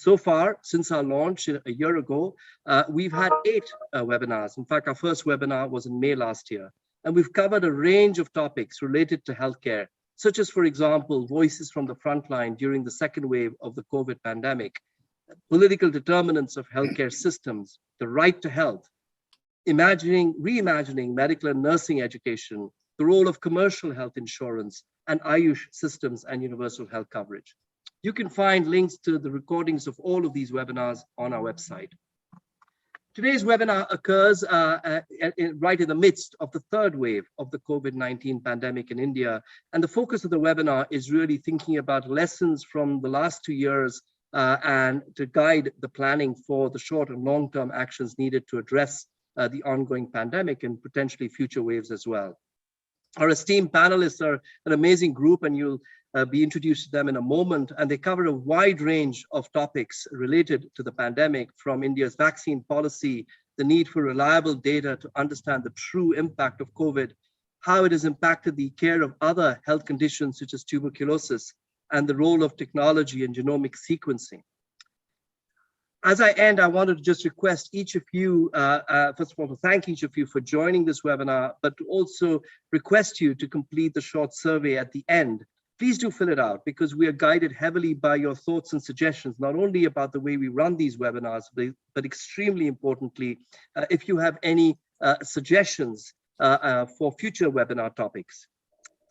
So far, since our launch a year ago, we've had 8 webinars. In fact, our first webinar was in May last year. And we've covered a range of topics related to healthcare, such as, for example, voices from the frontline during the second wave of the COVID pandemic, political determinants of healthcare systems, the right to health, reimagining medical and nursing education, the role of commercial health insurance, and Ayush systems and universal health coverage. You can find links to the recordings of all of these webinars on our website. Today's webinar occurs right in the midst of the third wave of the COVID-19 pandemic in India. And the focus of the webinar is really thinking about lessons from the last 2 years and to guide the planning for the short and long-term actions needed to address the ongoing pandemic and potentially future waves as well. Our esteemed panelists are an amazing group, and you'll be introduced to them in a moment, and they cover a wide range of topics related to the pandemic, from India's vaccine policy, the need for reliable data to understand the true impact of COVID, how it has impacted the care of other health conditions such as tuberculosis, and the role of technology and genomic sequencing. As I end, I wanted to just request each of you, first of all, to thank each of you for joining this webinar, but to also request you to complete the short survey at the end. Please do fill it out, because we are guided heavily by your thoughts and suggestions, not only about the way we run these webinars, but extremely importantly, if you have any suggestions for future webinar topics.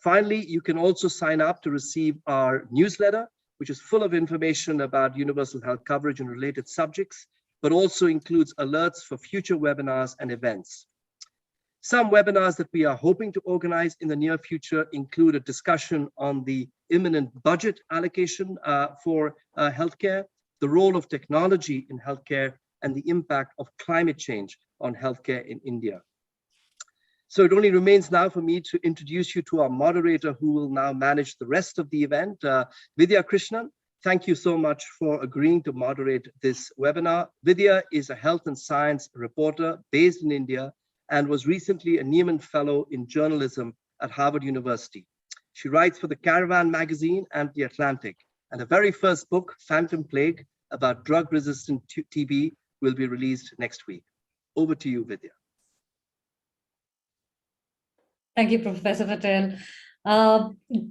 Finally, you can also sign up to receive our newsletter, which is full of information about universal health coverage and related subjects, but also includes alerts for future webinars and events. Some webinars that we are hoping to organize in the near future include a discussion on the imminent budget allocation for healthcare, the role of technology in healthcare, and the impact of climate change on healthcare in India. So it only remains now for me to introduce you to our moderator, who will now manage the rest of the event, Vidya Krishnan. Thank you so much for agreeing to moderate this webinar. Vidya is a health and science reporter based in India and was recently a Nieman Fellow in journalism at Harvard University. She writes for the Caravan magazine and The Atlantic, and her very first book, Phantom Plague, about drug-resistant TB, will be released next week. Over to you, Vidya. Thank you, Professor Patel.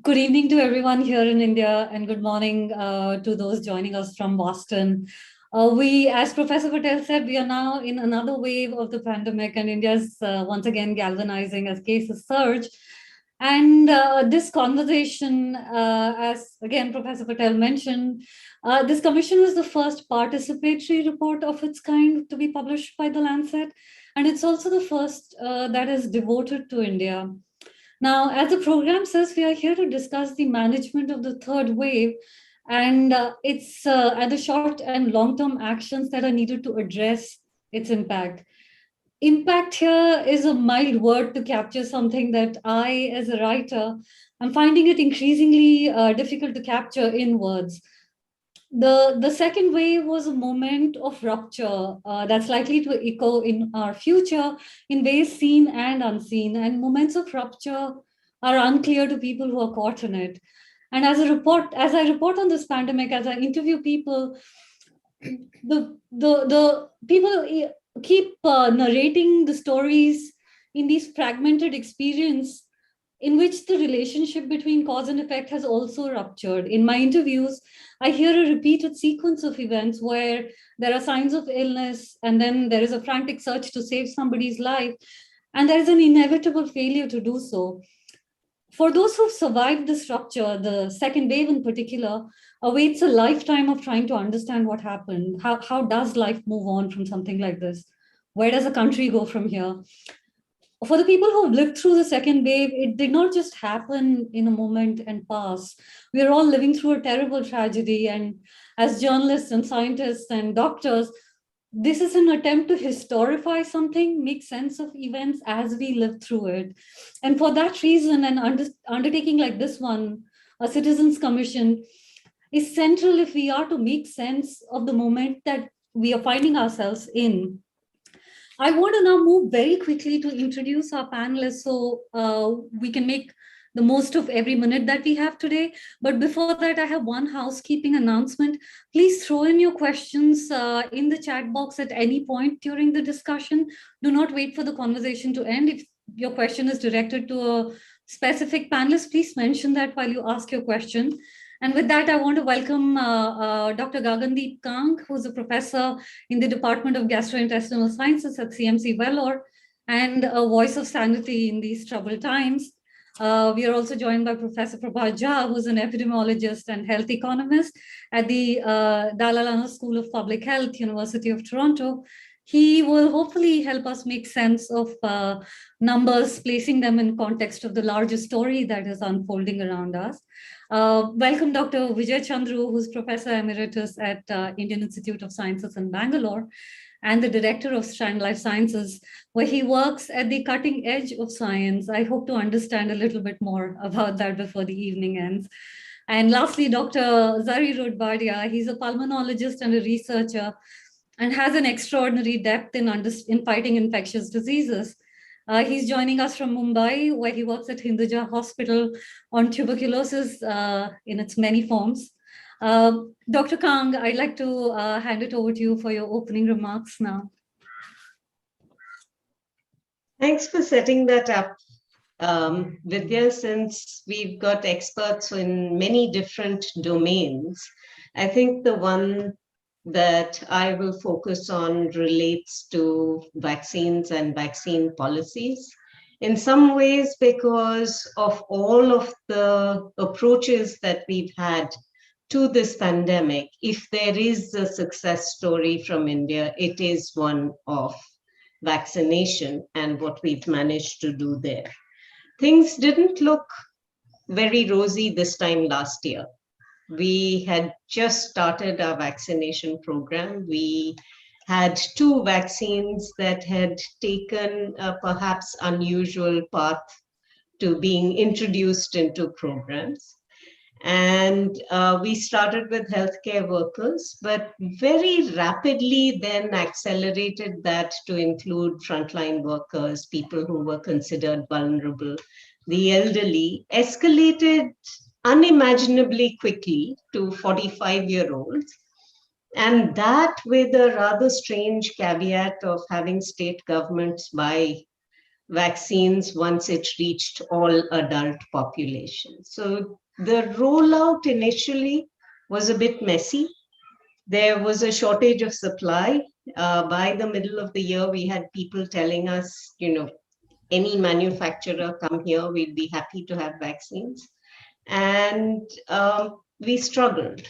Good evening to everyone here in India, and good morning to those joining us from Boston. As Professor Patel said, we are now in another wave of the pandemic, and India's once again galvanizing as cases surge. And this conversation, as again Professor Patel mentioned, this commission was the first participatory report of its kind to be published by The Lancet. And it's also the first that is devoted to India. Now, as the program says, we are here to discuss the management of the third wave, and it's the short and long-term actions that are needed to address its impact. Impact here is a mild word to capture something that I, as a writer, I'm finding it increasingly difficult to capture in words. The second wave was a moment of rupture that's likely to echo in our future in ways seen and unseen. And moments of rupture are unclear to people who are caught in it. And as I report on this pandemic, as I interview people, the people keep narrating the stories in these fragmented experience in which the relationship between cause and effect has also ruptured. In my interviews, I hear a repeated sequence of events where there are signs of illness, and then there is a frantic search to save somebody's life, and there is an inevitable failure to do so. For those who've survived this rupture, the second wave in particular, awaits a lifetime of trying to understand what happened. How does life move on from something like this? Where does a country go from here? For the people who have lived through the second wave, it did not just happen in a moment and pass. We are all living through a terrible tragedy. And as journalists and scientists and doctors, this is an attempt to historify something, make sense of events as we live through it. And for that reason, an undertaking like this one, a Citizens Commission, is central if we are to make sense of the moment that we are finding ourselves in. I want to now move very quickly to introduce our panelists so we can make the most of every minute that we have today. But before that, I have one housekeeping announcement. Please throw in your questions in the chat box at any point during the discussion. Do not wait for the conversation to end. If your question is directed to a specific panelist, please mention that while you ask your question. And with that, I want to welcome Dr. Gagandeep Kang, who's a professor in the Department of Gastrointestinal Sciences at CMC Vellore and a voice of sanity in these troubled times. We are also joined by Professor Prabhat, who's an epidemiologist and health economist at the Dalla School of Public Health, University of Toronto. He will hopefully help us make sense of numbers, placing them in context of the larger story that is unfolding around us. Welcome, Dr. Vijay Chandru, who's Professor Emeritus at Indian Institute of Sciences in Bangalore and the Director of Strand Life Sciences, where he works at the cutting edge of science. I hope to understand a little bit more about that before the evening ends. And lastly, Dr. Zari Rodbadia, he's a pulmonologist and a researcher and has an extraordinary depth in fighting infectious diseases. He's joining us from Mumbai, where he works at Hinduja Hospital on tuberculosis in its many forms. Dr. Kang, I'd like to hand it over to you for your opening remarks now. Thanks for setting that up, Vidya. Since we've got experts in many different domains, I think the one that I will focus on relates to vaccines and vaccine policies. In some ways, because of all of the approaches that we've had to this pandemic, if there is a success story from India, it is one of vaccination and what we've managed to do there. Things didn't look very rosy this time last year. We had just started our vaccination program. We had 2 vaccines that had taken a perhaps unusual path to being introduced into programs. And we started with healthcare workers, but very rapidly then accelerated that to include frontline workers, people who were considered vulnerable, the elderly, escalated unimaginably quickly to 45-year-olds. And that with a rather strange caveat of having state governments buy vaccines once it reached all adult population. So the rollout initially was a bit messy. There was a shortage of supply. By the middle of the year, we had people telling us, any manufacturer come here, we'd be happy to have vaccines. And we struggled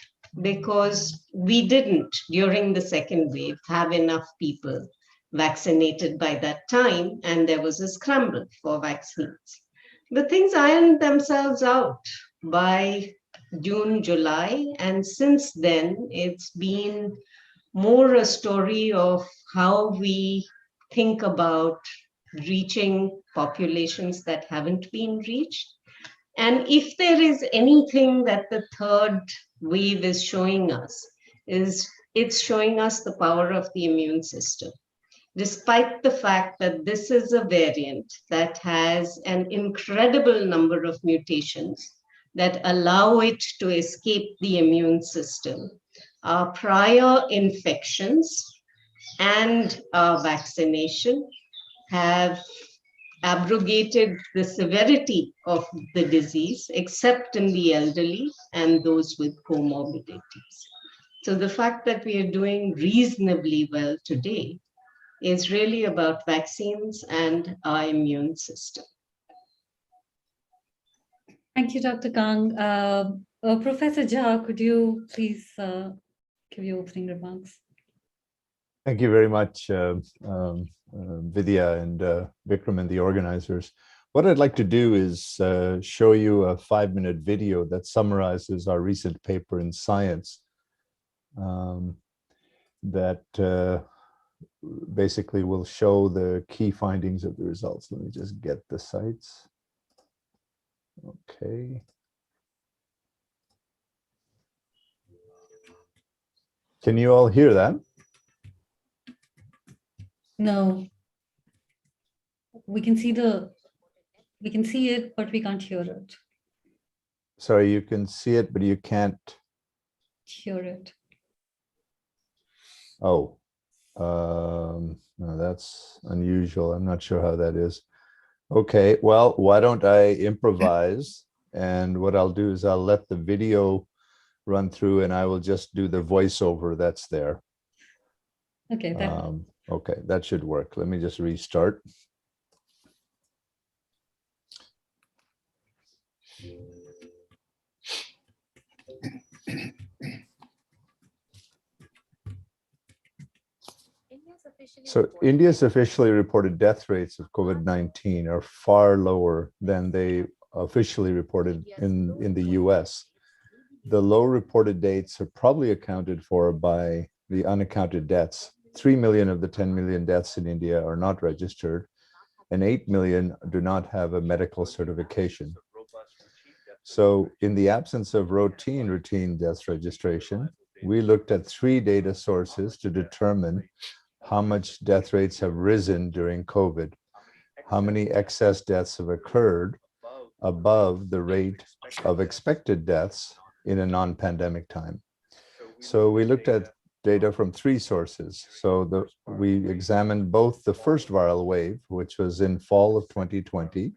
because we didn't, during the second wave, have enough people vaccinated by that time, and there was a scramble for vaccines. But things ironed themselves out by June, July, and since then, it's been more a story of how we think about reaching populations that haven't been reached. And if there is anything that the third wave is showing us, it's showing us the power of the immune system. Despite the fact that this is a variant that has an incredible number of mutations that allow it to escape the immune system, our prior infections and our vaccination have abrogated the severity of the disease, except in the elderly and those with comorbidities. So the fact that we are doing reasonably well today is really about vaccines and our immune system. Thank you, Dr. Kang. Professor Jha, could you please give your opening remarks? Thank you very much, Vidya and Vikram and the organizers. What I'd like to do is show you a 5-minute video that summarizes our recent paper in Science that basically will show the key findings of the results. Let me just get the sites. Okay. Can you all hear that? No. We can see the We can see it, but we can't hear it. Sorry, you can see it, but you can't. Hear it. Oh, no, that's unusual. I'm not sure how that is. Okay, well, why don't I improvise? And what I'll do is I'll let the video run through and I will just do the voiceover that's there. Okay, Okay, that should work. Let me just restart. So India's officially reported death rates of COVID-19 are far lower than they officially reported in the US. The low reported dates are probably accounted for by the unaccounted deaths. 3 million of the 10 million deaths in India are not registered, and 8 million do not have a medical certification. So in the absence of routine death registration, we looked at 3 data sources to determine how much death rates have risen during COVID, how many excess deaths have occurred above the rate of expected deaths in a non-pandemic time. So we looked at data from 3 sources. So we examined both the first viral wave, which was in fall of 2020,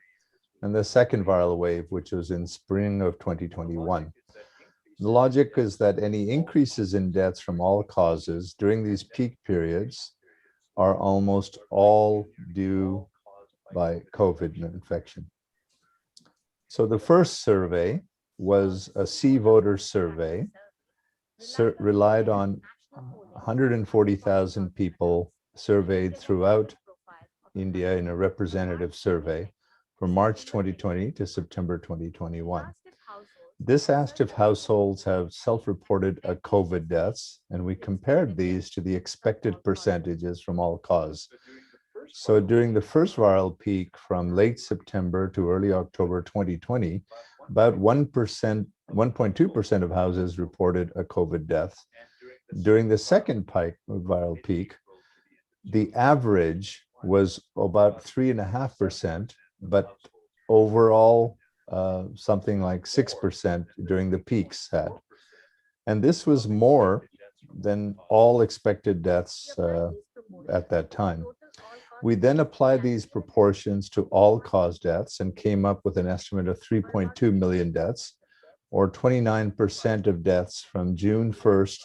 and the second viral wave, which was in spring of 2021. The logic is that any increases in deaths from all causes during these peak periods are almost all due by COVID infection. So the first survey was a C voter survey, relied on 140,000 people surveyed throughout India in a representative survey from March 2020 to September 2021. This asked if households have self-reported COVID deaths, and we compared these to the expected percentages from all cause. So during the first viral peak from late September to early October 2020, about 1.2% of houses reported a COVID death. During the second viral peak, the average was about 3.5%, but overall something like 6% during the peaks had. And this was more than all expected deaths at that time. We then applied these proportions to all-cause deaths and came up with an estimate of 3.2 million deaths, or 29% of deaths from June 1st,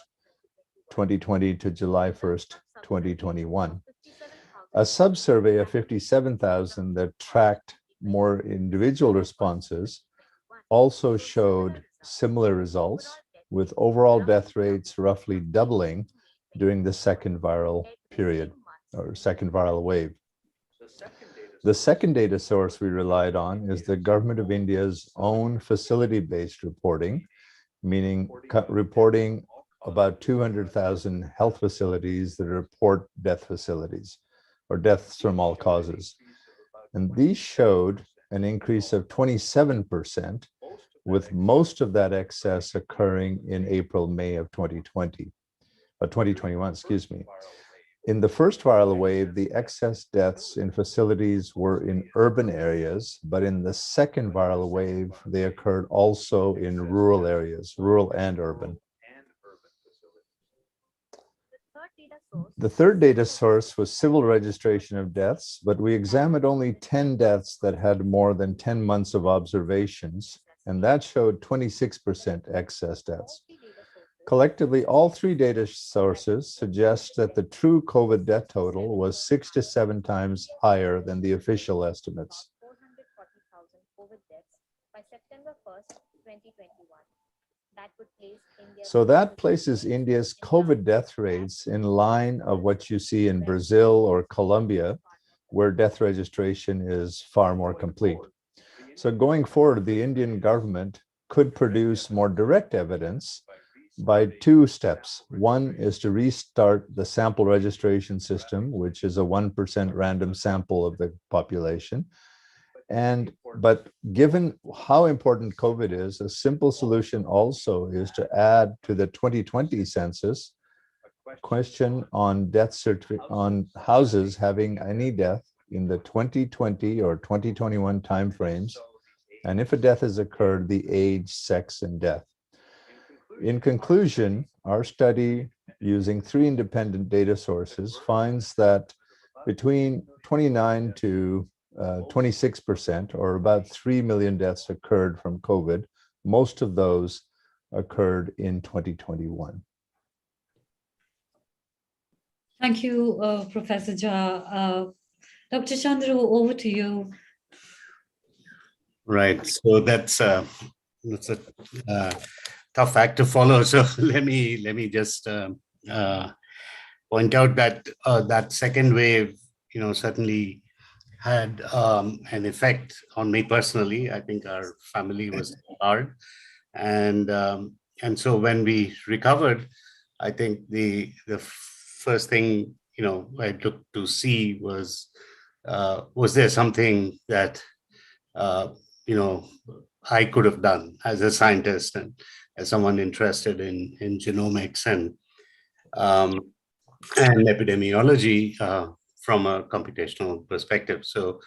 2020 to July 1st, 2021. A sub-survey of 57,000 that tracked more individual responses also showed similar results, with overall death rates roughly doubling during the second viral period or second viral wave. The second data source we relied on is the Government of India's own facility-based reporting, meaning reporting about 200,000 health facilities that report death facilities or deaths from all causes. And these showed an increase of 27%, with most of that excess occurring in April, May of 2021, excuse me. In the first viral wave, the excess deaths in facilities were in urban areas, but in the second viral wave, they occurred also in rural areas, rural and urban. The third data source was civil registration of deaths, but we examined only 10 deaths that had more than 10 months of observations, and that showed 26% excess deaths. Collectively, all 3 data sources suggest that the true COVID death total was 6 to 7 times higher than the official estimates. So that places India's COVID death rates in line of what you see in Brazil or Colombia, where death registration is far more complete. So going forward, the Indian government could produce more direct evidence by 2 steps. One is to restart the sample registration system, which is a 1% random sample of the population. But given how important COVID is, a simple solution also is to add to the 2020 census question on death certificate on houses having any death in the 2020 or 2021 timeframes, and if a death has occurred, the age, sex, and death. In conclusion, our study, using 3 independent data sources, finds that between 29 to 26%, or about 3 million deaths occurred from COVID. Most of those occurred in 2021. Thank you, Professor Jha. Dr. Chandru, over to you. Right. So that's a tough act to follow. So let me just point out that that second wave, certainly had an effect on me personally. I think our family was hard, and so when we recovered, I think the first thing I looked to see was there something that I could have done as a scientist and as someone interested in genomics and epidemiology from a computational perspective. So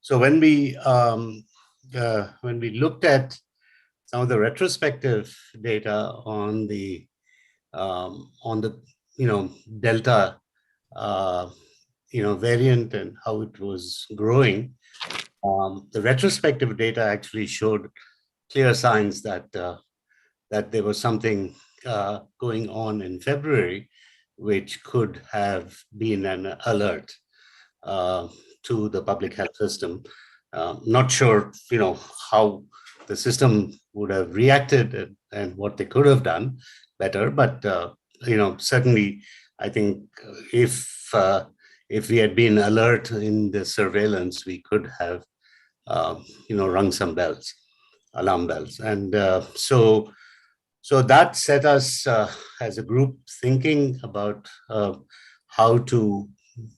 when we looked at some of the retrospective data on the Delta variant and how it was growing, the retrospective data actually showed clear signs that there was something going on in February, which could have been an alert to the public health system. Not sure, how the system would have reacted and what they could have done better, but certainly, I think if we had been alert in the surveillance, we could have rung some alarm bells, and so that set us as a group thinking about how to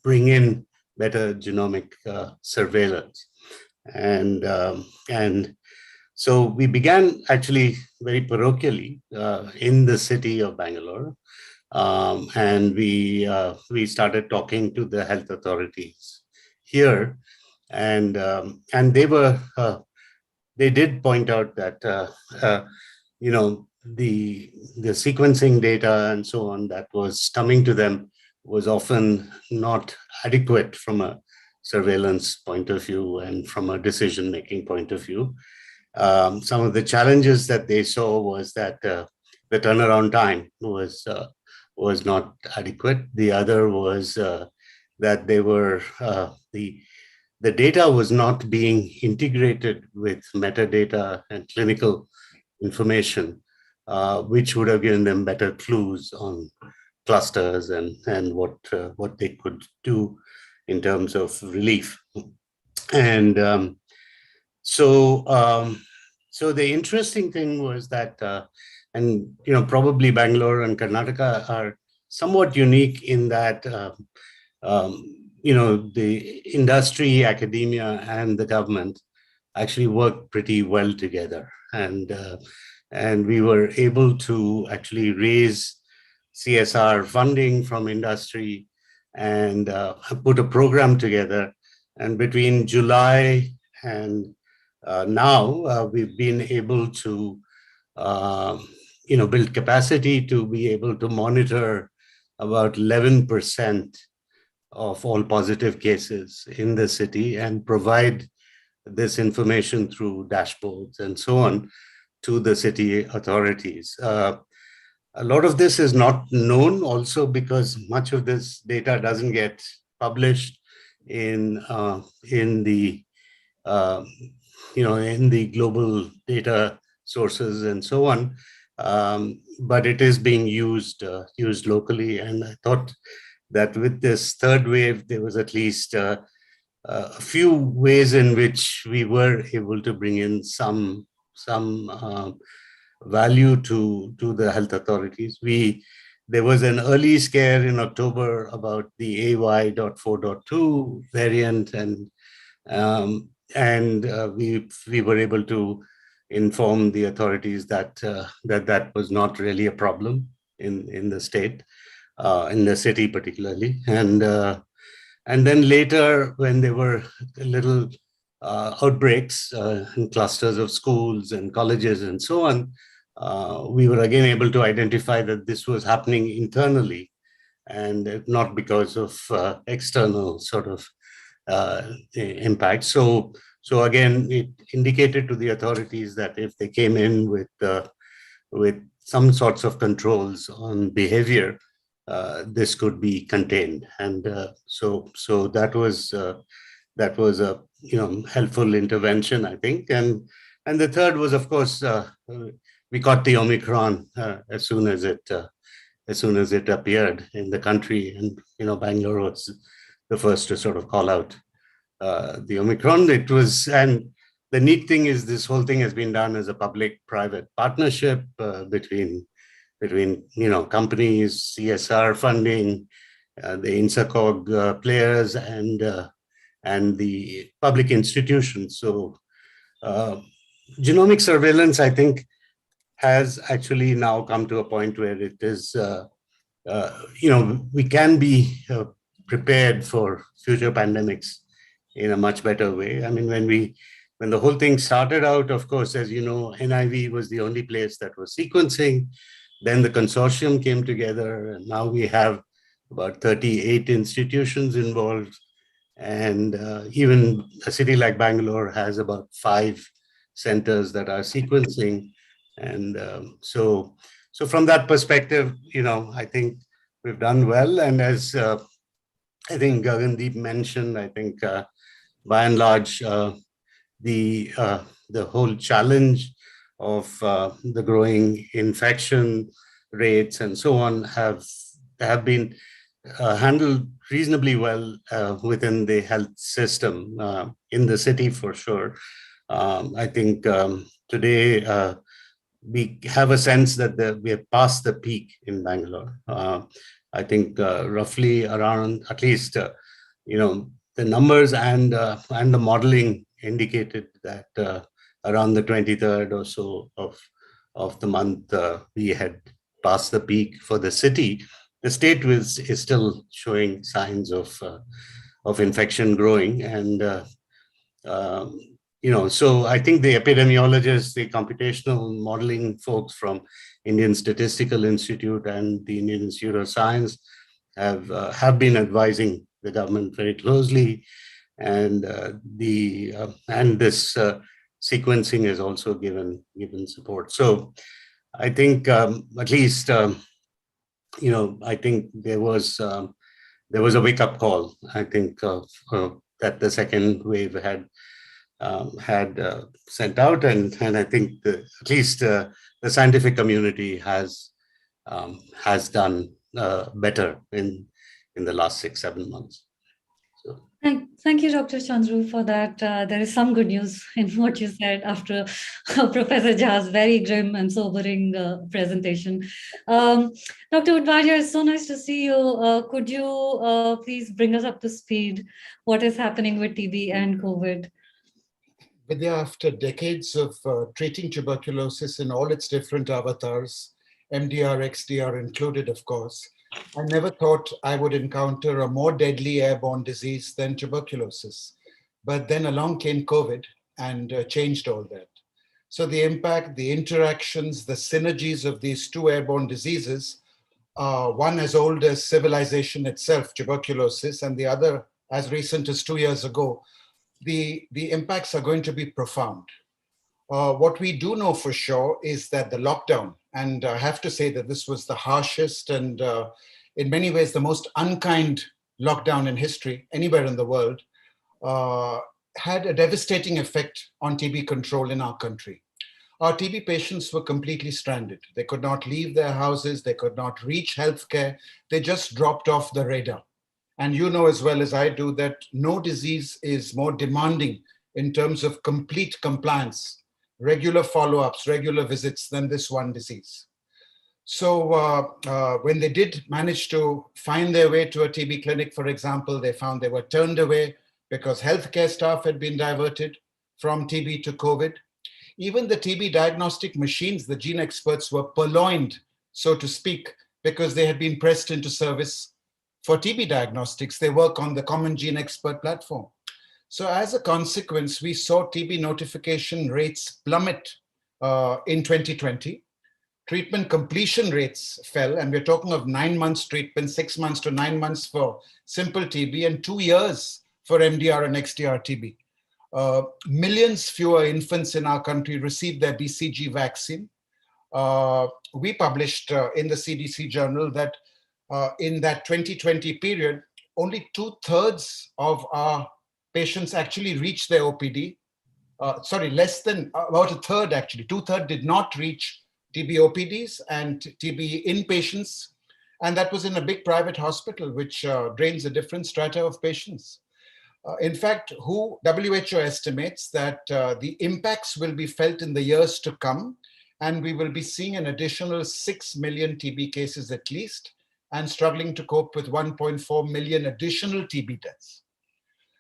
bring in better genomic surveillance, and so we began actually very parochially in the city of Bangalore, and we started talking to the health authorities here, and they did point out that the sequencing data and so on that was coming to them was often not adequate from a surveillance point of view and from a decision-making point of view. Some of the challenges that they saw was that the turnaround time was not adequate. The other was that they were the data was not being integrated with metadata and clinical information, which would have given them better clues on clusters and what they could do in terms of relief. And so the interesting thing was that, probably Bangalore and Karnataka are somewhat unique in that, the industry, academia, and the government actually work pretty well together. And we were able to actually raise CSR funding from industry and put a program together. And between July and now, we've been able to build capacity to be able to monitor about 11% of all positive cases in the city and provide this information through dashboards and so on to the city authorities. A lot of this is not known also because much of this data doesn't get published in the global data sources and so on, but it is being used locally. And I thought that with this third wave, there was at least a few ways in which we were able to bring in some value to the health authorities. There was an early scare in October about the AY.4.2 variant, and we were able to inform the authorities that that was not really a problem in the state, in the city particularly, and And then later, when there were little outbreaks in clusters of schools and colleges and so on, we were again able to identify that this was happening internally and not because of external sort of impact. So again, it indicated to the authorities that if they came in with some sorts of controls on behavior, this could be contained. And so that was a helpful intervention, I think. And the third was, of course, we caught the Omicron as soon as it appeared in the country, and Bangalore was the first to sort of call out the Omicron. And the neat thing is this whole thing has been done as a public-private partnership between companies, CSR funding, the INSACOG players, and the public institutions. So genomic surveillance, I think, has actually now come to a point where it is, we can be prepared for future pandemics in a much better way. I mean, when the whole thing started out, of course, as you know, NIV was the only place that was sequencing. Then the consortium came together, and now we have about 38 institutions involved. And even a city like Bangalore has about 5 centers that are sequencing. And so from that perspective, I think we've done well. And as I think Gagandeep mentioned, I think by and large, the whole challenge of the growing infection rates and so on have been handled reasonably well within the health system in the city, for sure. I think today we have a sense that we have passed the peak in Bangalore. I think roughly around, at least, the numbers and the modeling indicated that around the 23rd or so of the month, we had passed the peak for the city. The state is still showing signs of infection growing, and so I think the epidemiologists, the computational modeling folks from Indian Statistical Institute and the Indian Institute of Science have been advising the government very closely, and this sequencing has also given support. So I think at least I think there was a wake-up call. I think that the second wave had sent out, and I think at least the scientific community has done better in the last 6-7 months. So. Thank you, Dr. Chandru, for that. There is some good news in what you said after Professor Jha's very grim and sobering presentation. Dr. Vijay, it's so nice to see you. Could you please bring us up to speed? What is happening with TB and COVID? Vidya, after decades of treating tuberculosis in all its different avatars, MDR, XDR included, of course, I never thought I would encounter a more deadly airborne disease than tuberculosis. But then along came COVID and changed all that. So the impact, the interactions, the synergies of these two airborne diseases, one as old as civilization itself, tuberculosis, and the other as recent as 2 years ago, the impacts are going to be profound. What we do know for sure is that the lockdown, and I have to say that this was the harshest and in many ways the most unkind lockdown in history anywhere in the world, had a devastating effect on TB control in our country. Our TB patients were completely stranded. They could not leave their houses. They could not reach healthcare. They just dropped off the radar. And you know as well as I do that no disease is more demanding in terms of complete compliance, regular follow-ups, regular visits than this one disease. So when they did manage to find their way to a TB clinic, for example, they found they were turned away because healthcare staff had been diverted from TB to COVID. Even the TB diagnostic machines, the gene experts were purloined, so to speak, because they had been pressed into service for TB diagnostics. They work on the Common Gene Expert platform. So as a consequence, we saw TB notification rates plummet in 2020. Treatment completion rates fell, and we're talking of 9 months treatment, 6 months to 9 months for simple TB, and 2 years for MDR and XDR TB. Millions fewer infants in our country received their BCG vaccine. We published in the CDC journal that in that 2020 period, only 2/3 of our patients actually reached their OPD. Less than about 1/3 actually. 2/3 did not reach TB OPDs and TB inpatients. And that was in a big private hospital, which drains a different strata of patients. In fact, WHO estimates that the impacts will be felt in the years to come, and we will be seeing an additional 6 million TB cases at least, and struggling to cope with 1.4 million additional TB deaths.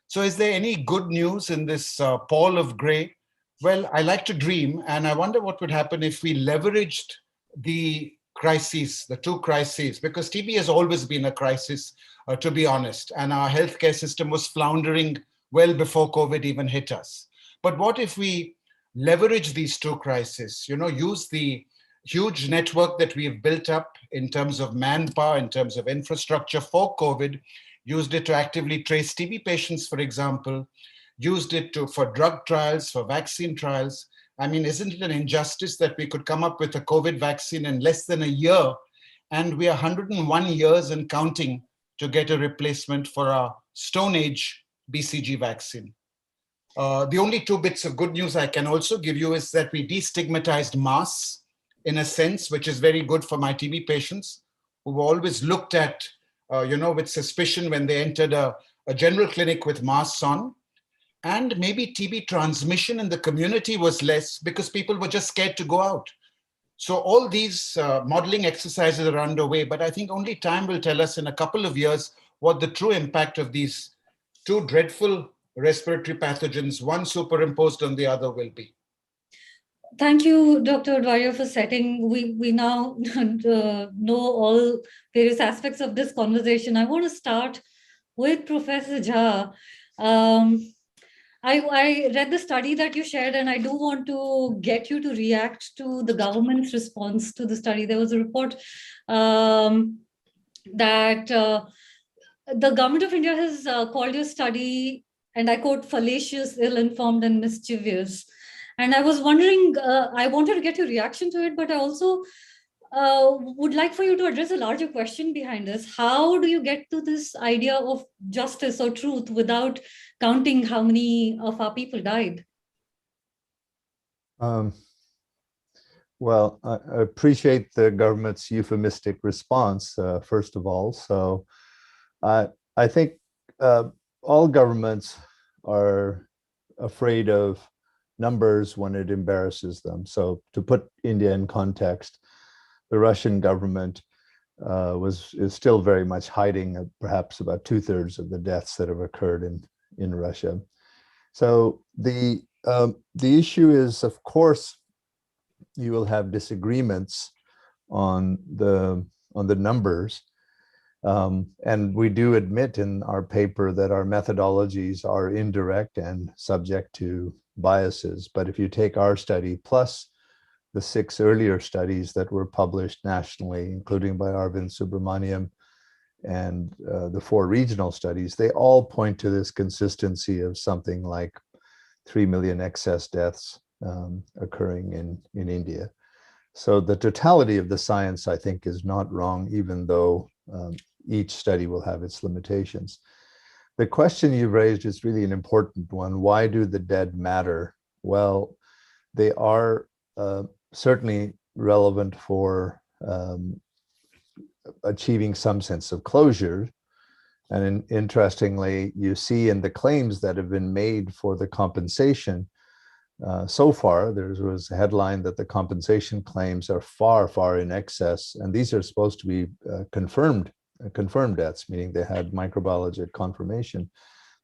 So is there any good news in this pall of gray? Well, I like to dream, and I wonder what would happen if we leveraged the crises, the two crises, because TB has always been a crisis, to be honest, and our healthcare system was floundering well before COVID even hit us. But what if we leverage these two crises, use the huge network that we've built up in terms of manpower, in terms of infrastructure for COVID, used it to actively trace TB patients, for example, used it for drug trials, for vaccine trials. I mean, isn't it an injustice that we could come up with a COVID vaccine in less than a year, and we are 101 years and counting to get a replacement for our Stone Age BCG vaccine? The only two bits of good news I can also give you is that we destigmatized masks in a sense, which is very good for my TB patients who were always looked at, with suspicion when they entered a general clinic with masks on. And maybe TB transmission in the community was less because people were just scared to go out. So all these modeling exercises are underway, but I think only time will tell us in a couple of years what the true impact of these two dreadful respiratory pathogens, one superimposed on the other, will be. Thank you, Dr. Advarya, for setting. We now know all various aspects of this conversation. I want to start with Professor Jha. I read the study that you shared, and I do want to get you to react to the government's response to the study. There was a report that the government of India has called your study, and I quote, fallacious, ill-informed, and mischievous. And I was wondering, I wanted to get your reaction to it, but I also would like for you to address a larger question behind this. How do you get to this idea of justice or truth without counting how many of our people died? Well, I appreciate the government's euphemistic response, first of all. So I think all governments are afraid of numbers when it embarrasses them. So to put India in context, the Russian government is still very much hiding perhaps about 2/3 of the deaths that have occurred in Russia. So the issue is, of course, you will have disagreements on the numbers. And we do admit in our paper that our methodologies are indirect and subject to biases. But if you take our study plus the 6 earlier studies that were published nationally, including by Arvind Subramaniam, and the 4 regional studies, they all point to this consistency of something like 3 million excess deaths occurring in India. So the totality of the science, I think, is not wrong, even though each study will have its limitations. The question you raised is really an important one. Why do the dead matter? Well, they are certainly relevant for achieving some sense of closure. And interestingly, you see in the claims that have been made for the compensation, so far, there was a headline that the compensation claims are far, far in excess. And these are supposed to be confirmed deaths, meaning they had microbiologic confirmation.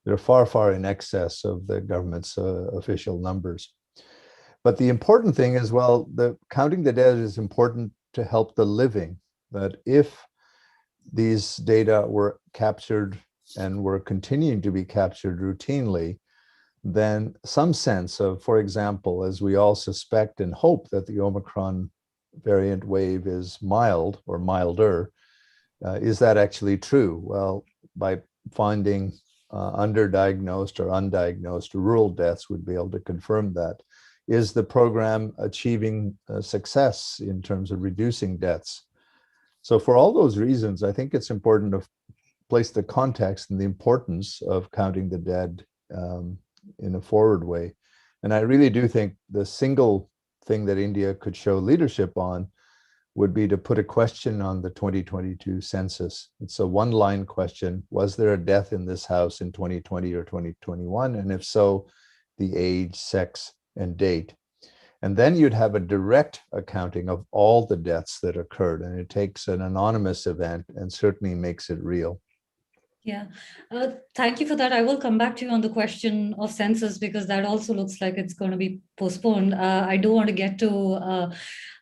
They're far, far in excess of the government's official numbers. But the important thing is, well, the counting the dead is important to help the living. That if these data were captured and were continuing to be captured routinely, then some sense of, for example, as we all suspect and hope that the Omicron variant wave is mild or milder, is that actually true? Well, by finding underdiagnosed or undiagnosed rural deaths, would be able to confirm that. Is the program achieving success in terms of reducing deaths? So for all those reasons, I think it's important to place the context and the importance of counting the dead in a forward way. And I really do think the single thing that India could show leadership on would be to put a question on the 2022 census. It's a one-line question. Was there a death in this house in 2020 or 2021? And if so, the age, sex, and date. And then you'd have a direct accounting of all the deaths that occurred. And it takes an anonymous event and certainly makes it real. Yeah, thank you for that. I will come back to you on the question of census because that also looks like it's going to be postponed. I do want to get to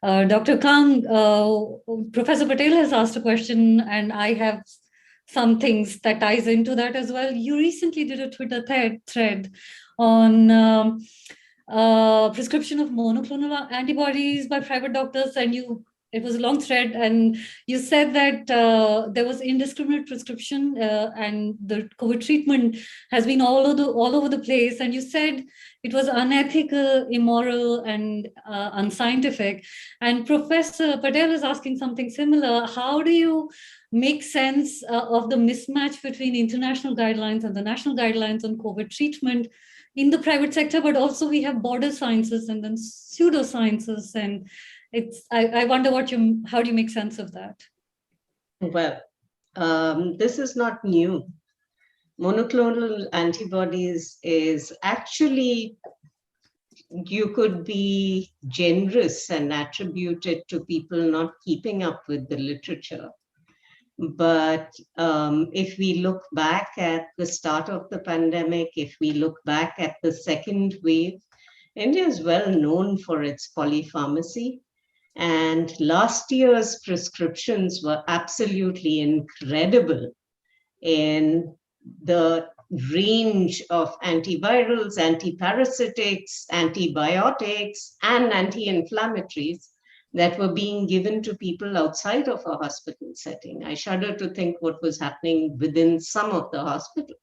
Dr. Kang. Professor Patel has asked a question and I have some things that ties into that as well. You recently did a Twitter thread on prescription of monoclonal antibodies by private doctors, and it was a long thread, and you said that there was indiscriminate prescription and the COVID treatment has been all over the place. And you said it was unethical, immoral, and unscientific. And Professor Patel is asking something similar. How do you make sense of the mismatch between international guidelines and the national guidelines on COVID treatment in the private sector, but also we have border sciences and then pseudosciences, and I wonder how do you make sense of that? Well, this is not new. Monoclonal antibodies is actually, you could be generous and attribute it to people not keeping up with the literature. But if we look back at the start of the pandemic, if we look back at the second wave, India is well known for its polypharmacy. And last year's prescriptions were absolutely incredible in the range of antivirals, antiparasitics, antibiotics, and anti-inflammatories that were being given to people outside of a hospital setting. I shudder to think what was happening within some of the hospitals.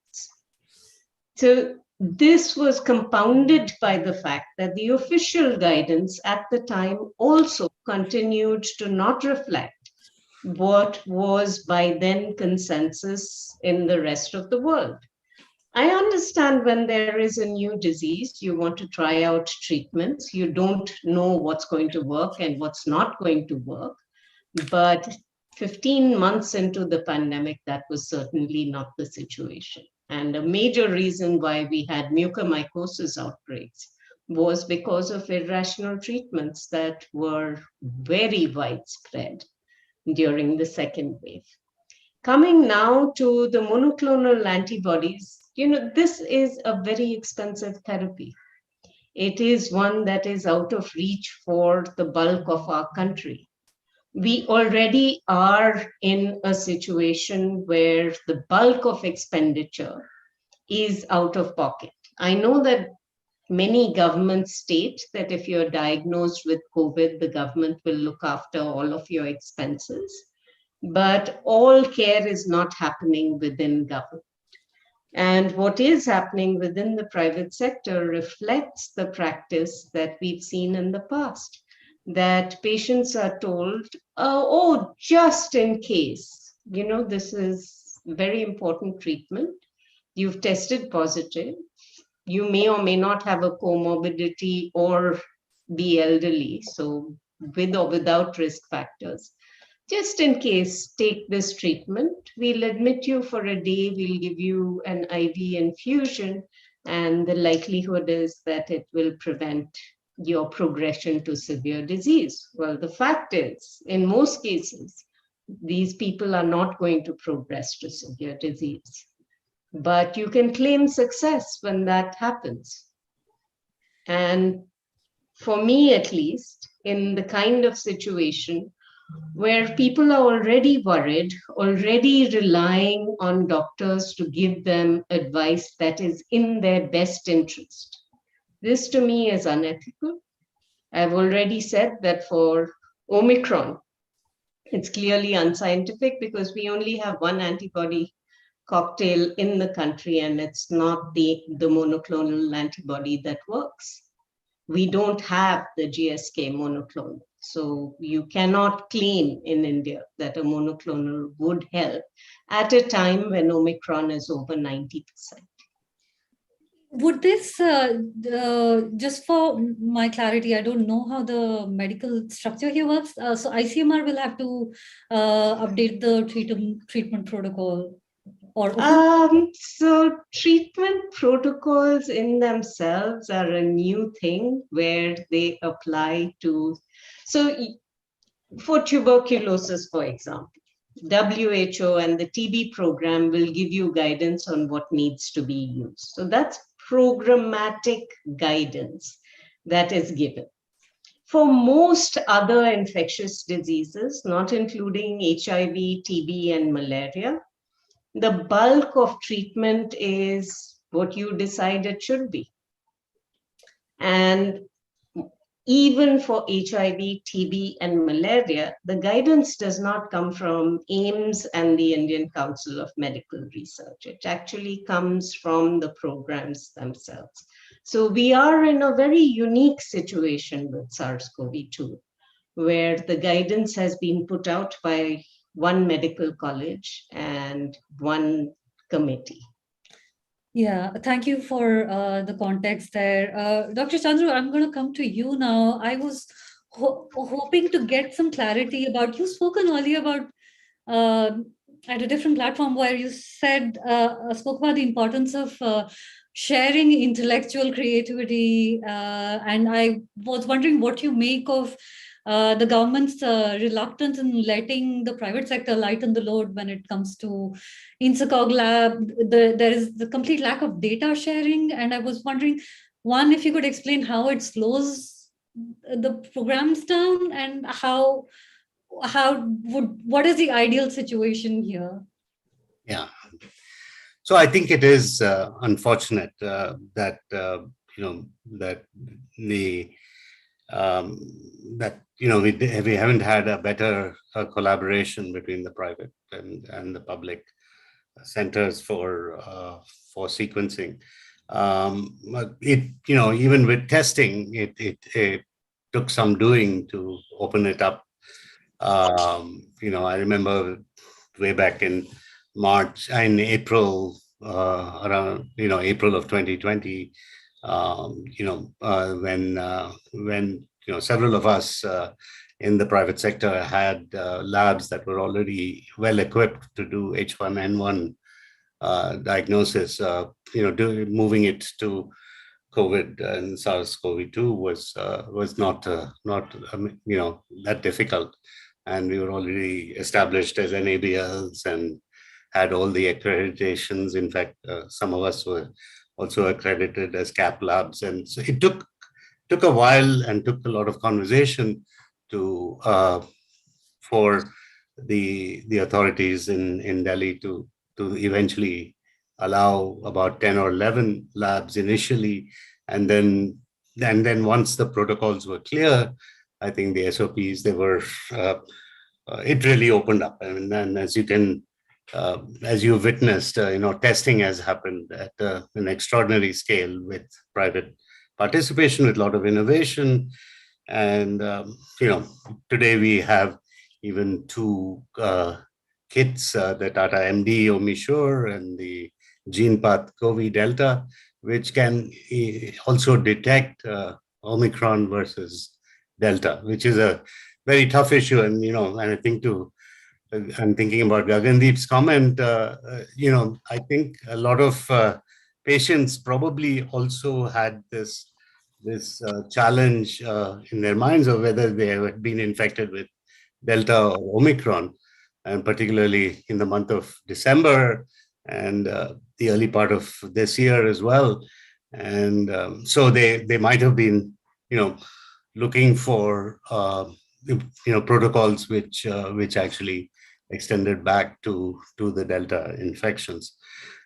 So this was compounded by the fact that the official guidance at the time also continued to not reflect what was by then consensus in the rest of the world. I understand when there is a new disease, you want to try out treatments. You don't know what's going to work and what's not going to work. But 15 months into the pandemic, that was certainly not the situation. And a major reason why we had mucormycosis outbreaks was because of irrational treatments that were very widespread during the second wave. Coming now to the monoclonal antibodies, this is a very expensive therapy. It is one that is out of reach for the bulk of our country. We already are in a situation where the bulk of expenditure is out of pocket. I know that many governments state that if you're diagnosed with COVID, the government will look after all of your expenses, but all care is not happening within government. And what is happening within the private sector reflects the practice that we've seen in the past, that patients are told, oh, just in case, this is very important treatment. You've tested positive. You may or may not have a comorbidity or be elderly, so with or without risk factors. Just in case, take this treatment. We'll admit you for a day. We'll give you an IV infusion, and the likelihood is that it will prevent your progression to severe disease. Well, the fact is, in most cases, these people are not going to progress to severe disease. But you can claim success when that happens. And for me, at least, in the kind of situation where people are already worried, already relying on doctors to give them advice that is in their best interest. This to me is unethical. I've already said that for Omicron, it's clearly unscientific because we only have one antibody cocktail in the country, and it's not the monoclonal antibody that works. We don't have the GSK monoclonal. So you cannot claim in India that a monoclonal would help at a time when Omicron is over 90%. Would this, just for my clarity, I don't know how the medical structure here works. So ICMR will have to update the treatment protocol, or so treatment protocols in themselves are a new thing where they apply to, so for tuberculosis, for example, WHO and the TB program will give you guidance on what needs to be used. So that's programmatic guidance that is given. For most other infectious diseases, not including HIV, TB, and malaria, the bulk of treatment is what you decide it should be. And even for HIV, TB, and malaria, the guidance does not come from AIMS and the Indian Council of Medical Research. It actually comes from the programs themselves. So we are in a very unique situation with SARS-CoV-2, where the guidance has been put out by one medical college and one committee. Yeah, thank you for the context there. Dr. Chandru, I'm going to come to you now. I was hoping to get some clarity about, you've spoken earlier about at a different platform where you said, spoke about the importance of sharing intellectual creativity. And I was wondering what you make of the government's reluctance in letting the private sector lighten the load when it comes to INSACOG lab. There is the complete lack of data sharing. And I was wondering, one, if you could explain how it slows the programs down, and what is the ideal situation here? Yeah. So I think it is unfortunate that that we haven't had a better collaboration between the private and the public centers for sequencing. Even with testing, it took some doing to open it up. I remember way back in April, around April of 2020, when several of us in the private sector had labs that were already well equipped to do H1N1 diagnosis. Moving it to COVID and SARS-CoV-2 was not that difficult, and we were already established as NABLs and had all the accreditations. In fact, some of us were also accredited as CAP labs, and so it took a while and took a lot of conversation for the authorities in Delhi to eventually allow about 10 or 11 labs initially, and then once the protocols were clear, I think the SOPs, it really opened up. I mean, and as you've witnessed, testing has happened at an extraordinary scale with private participation, with a lot of innovation. And, today we have even two kits, the Tata MD Omnisure and the GenePath COVID Delta, which can also detect Omicron versus Delta, which is a very tough issue. And, and I think I'm thinking about Gagandeep's comment, I think a lot of patients probably also had this challenge in their minds of whether they had been infected with Delta or Omicron, and particularly in the month of December and the early part of this year as well. And so they might have been, looking for protocols which actually extended back to the Delta infections.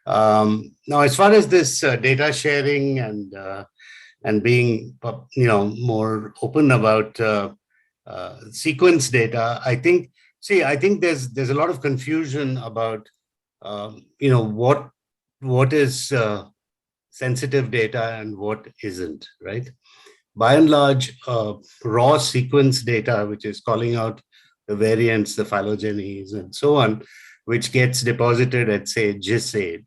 Now, as far as this data sharing and being more open about sequence data, I think there's a lot of confusion about what is sensitive data and what isn't, right? By and large, raw sequence data, which is calling out the variants, the phylogenies, and so on, which gets deposited at, say, GISAID,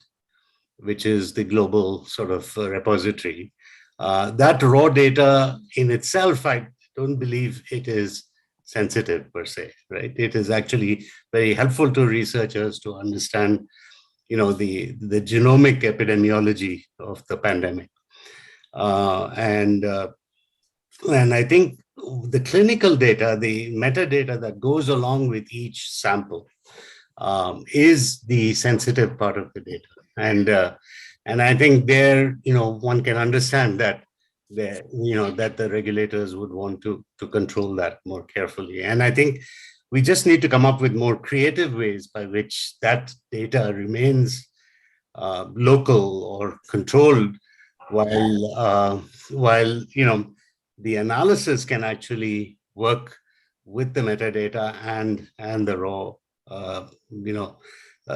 which is the global sort of repository. That raw data in itself, I don't believe it is sensitive per se, right? It is actually very helpful to researchers to understand, the genomic epidemiology of the pandemic. And I think the clinical data, the metadata that goes along with each sample is the sensitive part of the data. And I think there, one can understand that the regulators would want to control that more carefully. And I think we just need to come up with more creative ways by which that data remains local or controlled, while the analysis can actually work with the metadata and the raw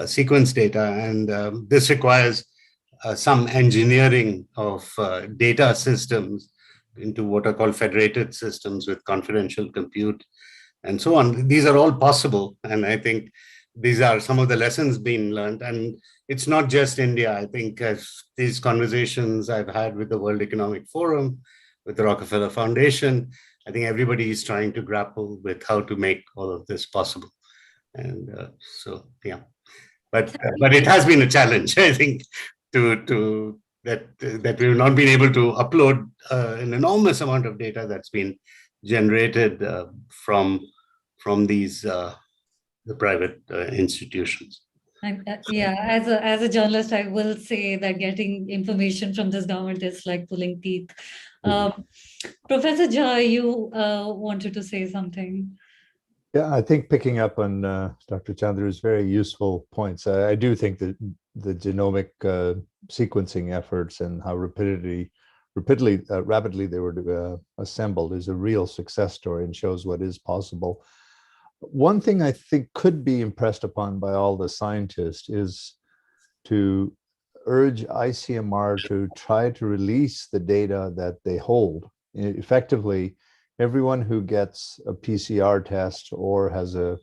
sequence data. And this requires some engineering of data systems into what are called federated systems with confidential compute and so on. These are all possible. And I think these are some of the lessons being learned. And it's not just India. I think these conversations I've had with the World Economic Forum, with the Rockefeller Foundation, I think everybody is trying to grapple with how to make all of this possible. And but it has been a challenge, I think, that we've not been able to upload an enormous amount of data that's been generated from these the private institutions. As a journalist, I will say that getting information from this government is like pulling teeth. Professor Jha, you wanted to say something. Yeah, I think picking up on Dr. Chandru's very useful points, I do think that the genomic sequencing efforts and how rapidly they were assembled is a real success story and shows what is possible. One thing I think could be impressed upon by all the scientists is to urge ICMR to try to release the data that they hold. Effectively, everyone who gets a PCR test or has a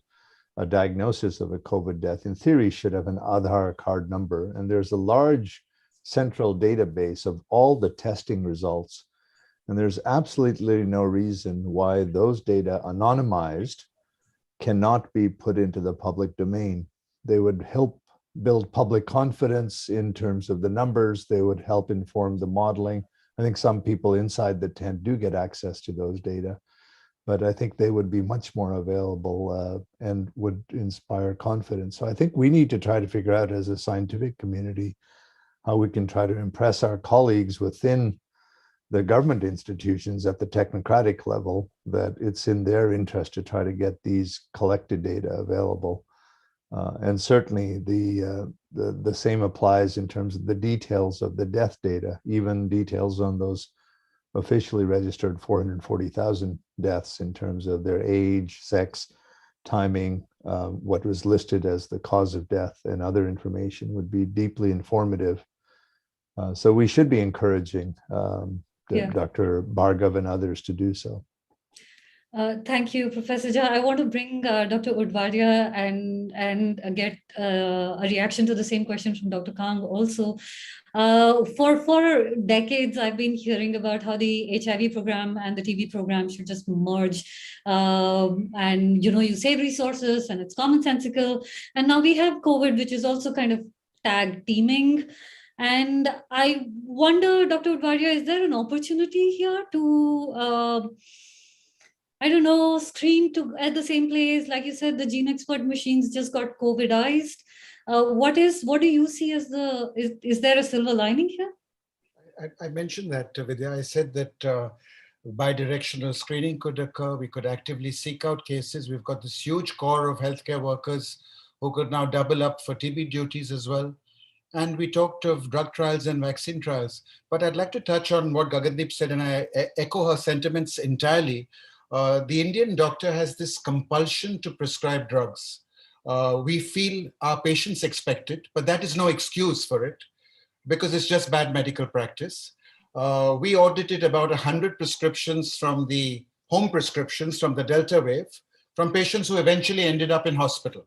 diagnosis of a COVID death, in theory, should have an Aadhaar card number. And there's a large central database of all the testing results. And there's absolutely no reason why those data, anonymized, cannot be put into the public domain. They would help build public confidence in terms of the numbers. They would help inform the modeling. I think some people inside the tent do get access to those data, but I think they would be much more available and would inspire confidence. So I think we need to try to figure out as a scientific community how we can try to impress our colleagues within the government institutions at the technocratic level that it's in their interest to try to get these collected data available. And certainly the same applies in terms of the details of the death data, even details on those officially registered 440,000 deaths in terms of their age, sex, timing, what was listed as the cause of death, and other information would be deeply informative. So we should be encouraging Dr. Bhargav and others to do so. Thank you, Professor Jha. I want to bring Dr. Udvadia and get a reaction to the same question from Dr. Kang also. For decades, I've been hearing about how the HIV program and the TB program should just merge. And you save resources and it's commonsensical. And now we have COVID, which is also kind of tag teaming. And I wonder, Dr. Udvadia, is there an opportunity here to screen at the same place? Like you said, the gene expert machines just got COVIDized. What do you see as is there a silver lining here? I mentioned that, Vidya. I said that Bidirectional screening could occur. We could actively seek out cases. We've got this huge core of healthcare workers who could now double up for TB duties as well. And we talked of drug trials and vaccine trials. But I'd like to touch on what Gagandeep said, and I echo her sentiments entirely. The Indian doctor has this compulsion to prescribe drugs. We feel our patients expect it, but that is no excuse for it because it's just bad medical practice. We audited about 100 prescriptions from the home prescriptions from the Delta wave from patients who eventually ended up in hospital.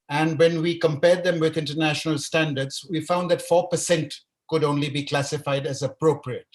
And when we compared them with international standards, we found that 4% could only be classified as appropriate.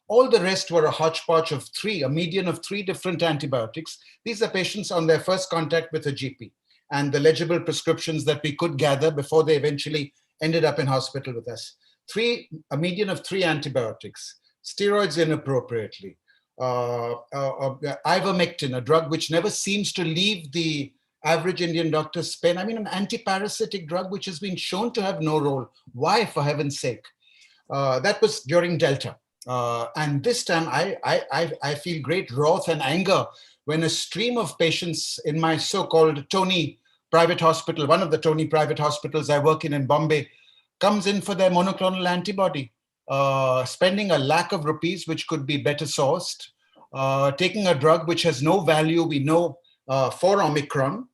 All the rest were a hodgepodge of a median of 3 different antibiotics. These are patients on their first contact with a GP and the legible prescriptions that we could gather before they eventually ended up in hospital with us. A median of 3 antibiotics, steroids inappropriately, ivermectin, a drug which never seems to leave the average Indian doctor's pen. I mean, an antiparasitic drug which has been shown to have no role. Why, for heaven's sake? That was during Delta. And this time I feel great wrath and anger when a stream of patients in my so-called Tony private hospital, one of the Tony private hospitals I work in Bombay, comes in for their monoclonal antibody, spending a lakh of rupees, which could be better sourced, taking a drug which has no value, we know, for Omicron,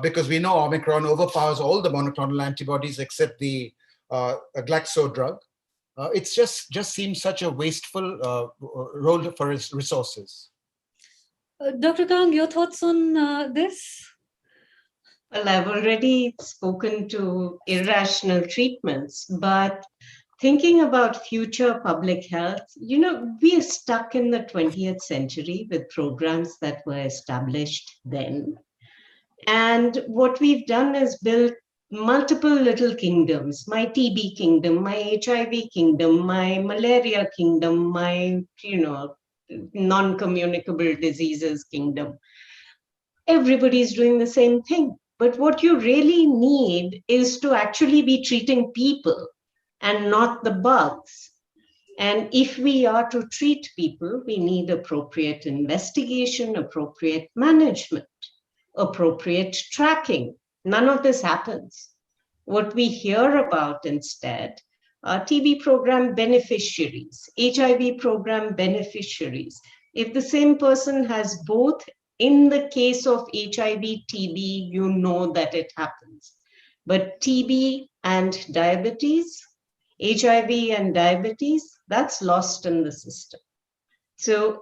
because we know Omicron overpowers all the monoclonal antibodies except the Glaxo drug. It just seems such a wasteful role for resources. Dr. Kang, your thoughts on this? Well, I've already spoken to irrational treatments, but thinking about future public health, we are stuck in the 20th century with programs that were established then. And what we've done is built multiple little kingdoms, my TB kingdom, my HIV kingdom, my malaria kingdom, my, non-communicable diseases kingdom. Everybody's doing the same thing. But what you really need is to actually be treating people and not the bugs. And if we are to treat people, we need appropriate investigation, appropriate management, appropriate tracking. None of this happens. What we hear about instead are TB program beneficiaries, HIV program beneficiaries. If the same person has both, in the case of HIV, TB, you know that it happens. But TB and diabetes, HIV and diabetes, that's lost in the system. So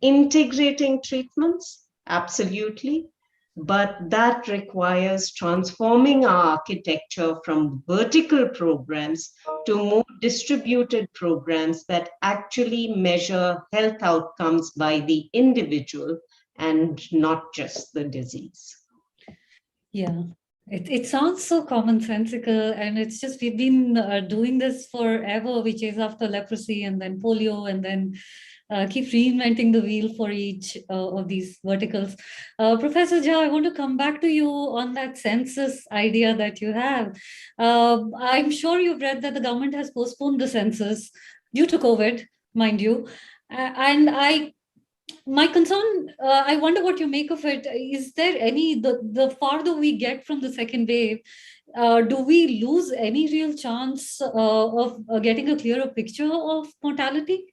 integrating treatments, absolutely. But that requires transforming our architecture from vertical programs to more distributed programs that actually measure health outcomes by the individual and not just the disease. Yeah, it sounds so commonsensical, and it's just we've been doing this forever. We chase after leprosy and then polio, and then keep reinventing the wheel for each of these verticals. Professor Jha, I want to come back to you on that census idea that you have. I'm sure you've read that the government has postponed the census due to COVID, mind you. And my concern, I wonder what you make of it. Is there the farther we get from the second wave, do we lose any real chance of getting a clearer picture of mortality?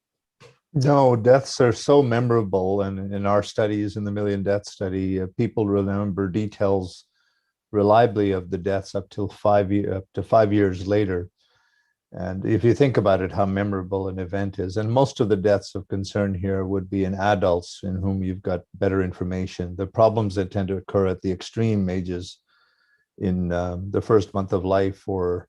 No, deaths are so memorable. And in our studies, in the Million Death Study, people remember details reliably of the deaths up to 5 years later. And if you think about it, how memorable an event is, and most of the deaths of concern here would be in adults in whom you've got better information. The problems that tend to occur at the extreme ages in the first month of life or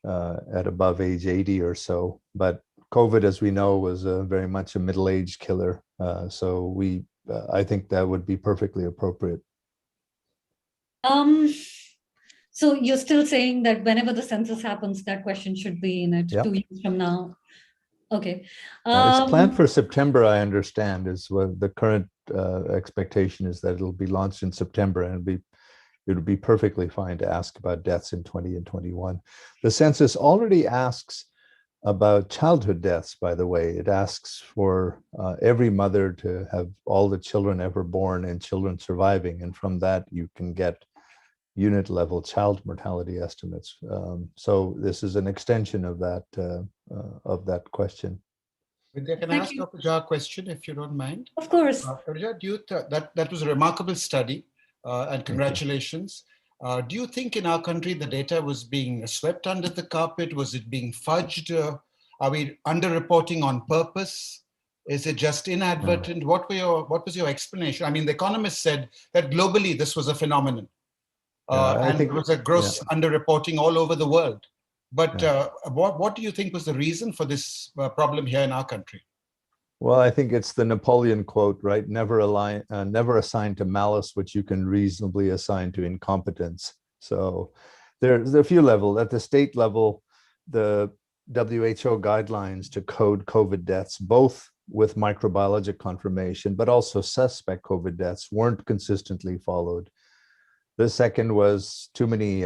at above age 80 or so. But COVID, as we know, was very much a middle-aged killer. So I think that would be perfectly appropriate. So you're still saying that whenever the census happens, that question should be in it 2 years from now. Okay. It's planned for September, I understand, is what the current expectation is, that it'll be launched in September, and it would be perfectly fine to ask about deaths in 20 and 21. The census already asks about childhood deaths, by the way. It asks for every mother to have all the children ever born and children surviving. And from that, you can get unit level child mortality estimates. So this is an extension of that question. Vidya, can I ask Dr. Jha a question, if you don't mind? Of course. Dr. Jha, that was a remarkable study, and congratulations. Do you think in our country the data was being swept under the carpet? Was it being fudged? Are we underreporting on purpose? Is it just inadvertent? What was your explanation? I mean, The Economist said that globally this was a phenomenon. I think it was a gross underreporting all over the world. But what do you think was the reason for this problem here in our country? Well, I think it's the Napoleon quote, right? Never assign to malice what you can reasonably assign to incompetence. So there's a few levels. At the state level, the WHO guidelines to code COVID deaths, both with microbiologic confirmation, but also suspect COVID deaths, weren't consistently followed. The second was too many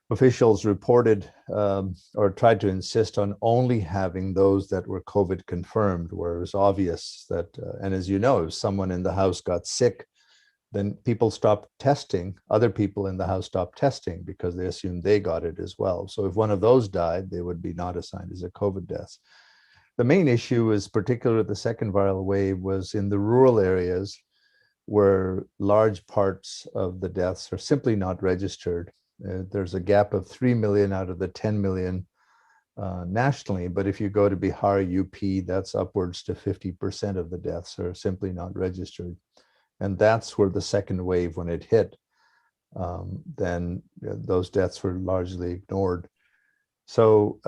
officials reported or tried to insist on only having those that were COVID confirmed, where it was obvious that, and as you know, if someone in the house got sick, then people stopped testing, other people in the house stopped testing because they assumed they got it as well. So if one of those died, they would be not assigned as a COVID death. The main issue is, particularly the second viral wave, was in the rural areas where large parts of the deaths are simply not registered. There's a gap of 3 million out of the 10 million nationally, but if you go to Bihar, UP, that's upwards to 50% of the deaths are simply not registered. And that's where the second wave, when it hit, then those deaths were largely ignored. So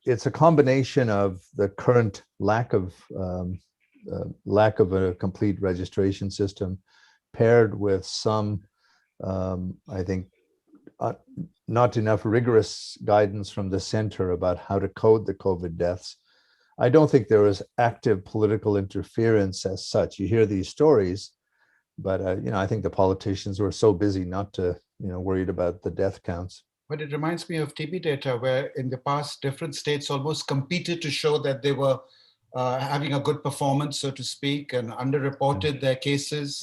it's a combination of the current lack of a complete registration system, paired with some, I think, not enough rigorous guidance from the center about how to code the COVID deaths. I don't think there was active political interference as such. You hear these stories, but I think the politicians were so busy not to, worried about the death counts. But it reminds me of TB data, where in the past, different states almost competed to show that they were having a good performance, so to speak, and underreported their cases,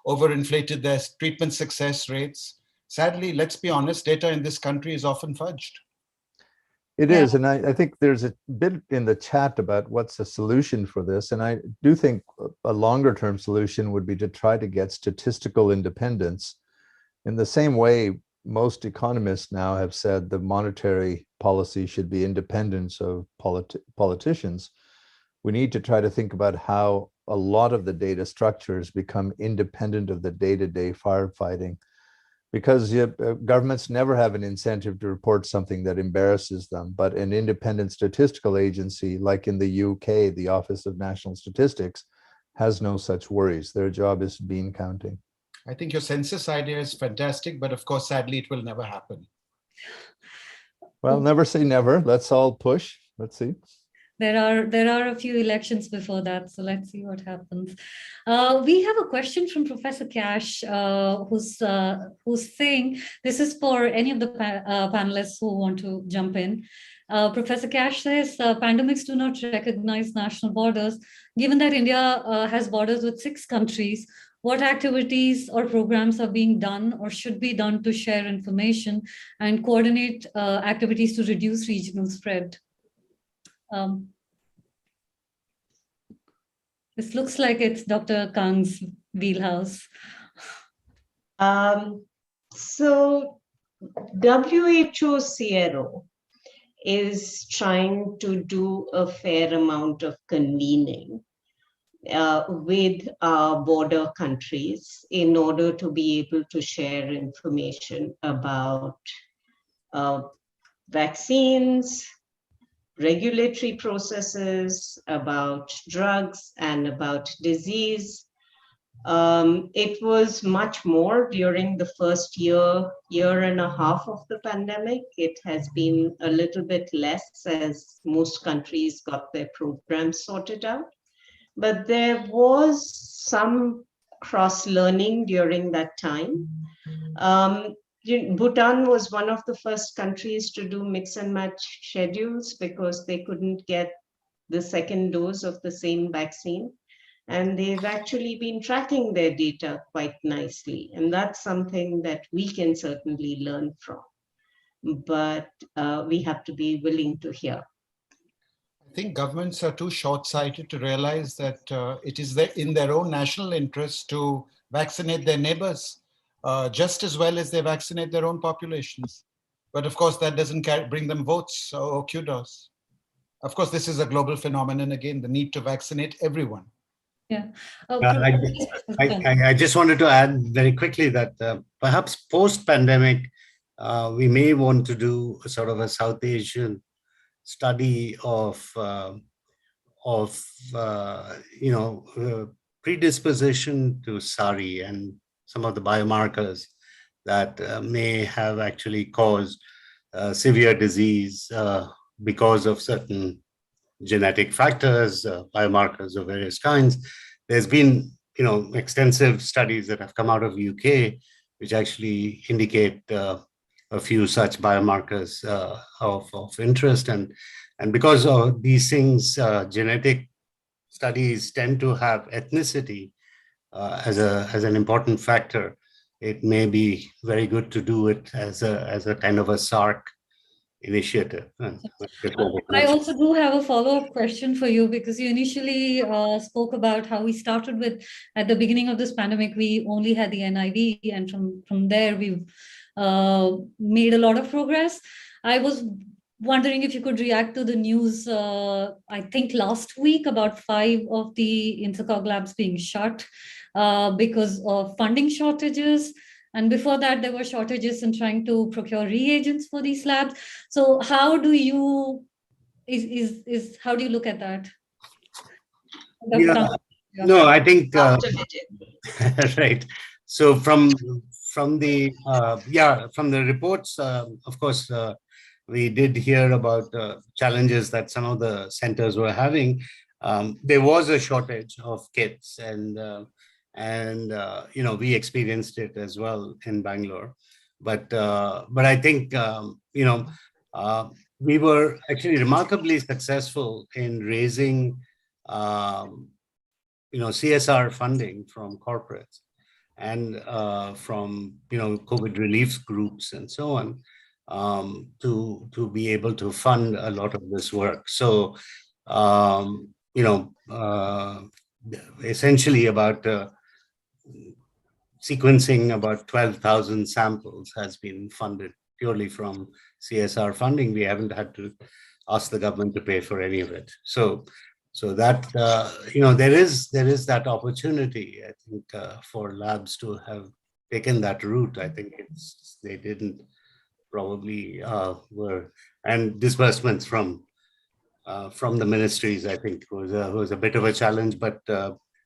overinflated their treatment success rates. Sadly, let's be honest, data in this country is often fudged. It is, and I think there's a bit in the chat about what's the solution for this. And I do think a longer term solution would be to try to get statistical independence. In the same way, most economists now have said the monetary policy should be independent of politicians. We need to try to think about how a lot of the data structures become independent of the day-to-day firefighting, because governments never have an incentive to report something that embarrasses them. But an independent statistical agency, like in the UK, the Office of National Statistics, has no such worries. Their job is bean counting. I think your census idea is fantastic, but of course, sadly, it will never happen. Well, never say never. Let's all push. Let's see. There are a few elections before that, so let's see what happens. We have a question from Professor Cash, who's saying, this is for any of the panelists who want to jump in. Professor Cash says, pandemics do not recognize national borders. Given that India has borders with 6 countries, what activities or programs are being done or should be done to share information and coordinate activities to reduce regional spread? This looks like it's Dr. Kang's wheelhouse. So WHO CRO is trying to do a fair amount of convening with our border countries in order to be able to share information about vaccines, regulatory processes, about drugs, and about disease. It was much more during the first year and a half of the pandemic. It has been a little bit less as most countries got their programs sorted out. But there was some cross-learning during that time. Bhutan was one of the first countries to do mix and match schedules because they couldn't get the second dose of the same vaccine. And they've actually been tracking their data quite nicely. And that's something that we can certainly learn from. But we have to be willing to hear. I think governments are too short-sighted to realize that it is in their own national interest to vaccinate their neighbors just as well as they vaccinate their own populations. But of course, that doesn't bring them votes or kudos. Of course, this is a global phenomenon, again, the need to vaccinate everyone. Yeah. I just wanted to add very quickly that perhaps post-pandemic, we may want to do a sort of a South Asian study of predisposition to SARI and some of the biomarkers that may have actually caused severe disease because of certain genetic factors, biomarkers of various kinds. There's been, extensive studies that have come out of UK, which actually indicate a few such biomarkers of interest. And because of these things, genetic studies tend to have ethnicity as an important factor. It may be very good to do it as a kind of a SARC initiative. I also do have a follow-up question for you, because you initially spoke about how we started with, at the beginning of this pandemic, we only had the NIV, and from there we've made a lot of progress. I was wondering if you could react to the news, I think last week, about 5 of the Intercog labs being shut because of funding shortages. And before that, there were shortages in trying to procure reagents for these labs. So how do you look at that? Yeah. No, I think right. So from the reports, of course, we did hear about challenges that some of the centers were having. There was a shortage of kits, and we experienced it as well in Bangalore. But I think we were actually remarkably successful in raising CSR funding from corporates and from COVID relief groups and so on, to be able to fund a lot of this work. So essentially about sequencing about 12,000 samples has been funded purely from CSR funding. We haven't had to ask the government to pay for any of it. So that there is that opportunity, I think, for labs to have taken that route. I think they didn't probably were, and disbursements from the ministries, I think, was a bit of a challenge, but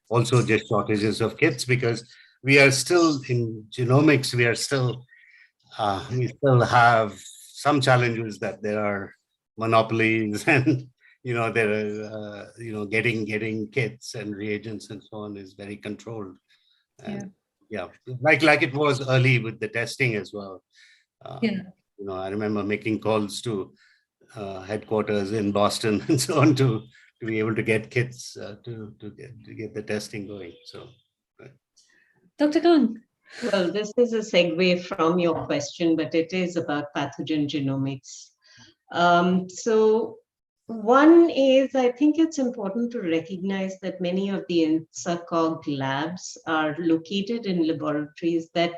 also just shortages of kits, because we are still in genomics. We still have some challenges that there are monopolies, and there are getting kits and reagents and so on is very controlled. And, like it was early with the testing as well. I remember making calls to headquarters in Boston and so on to be able to get kits to get the testing going. So, Dr. Kang. Well, this is a segue from your question, but it is about pathogen genomics. So one is, I think it's important to recognize that many of the INSACOG labs are located in laboratories that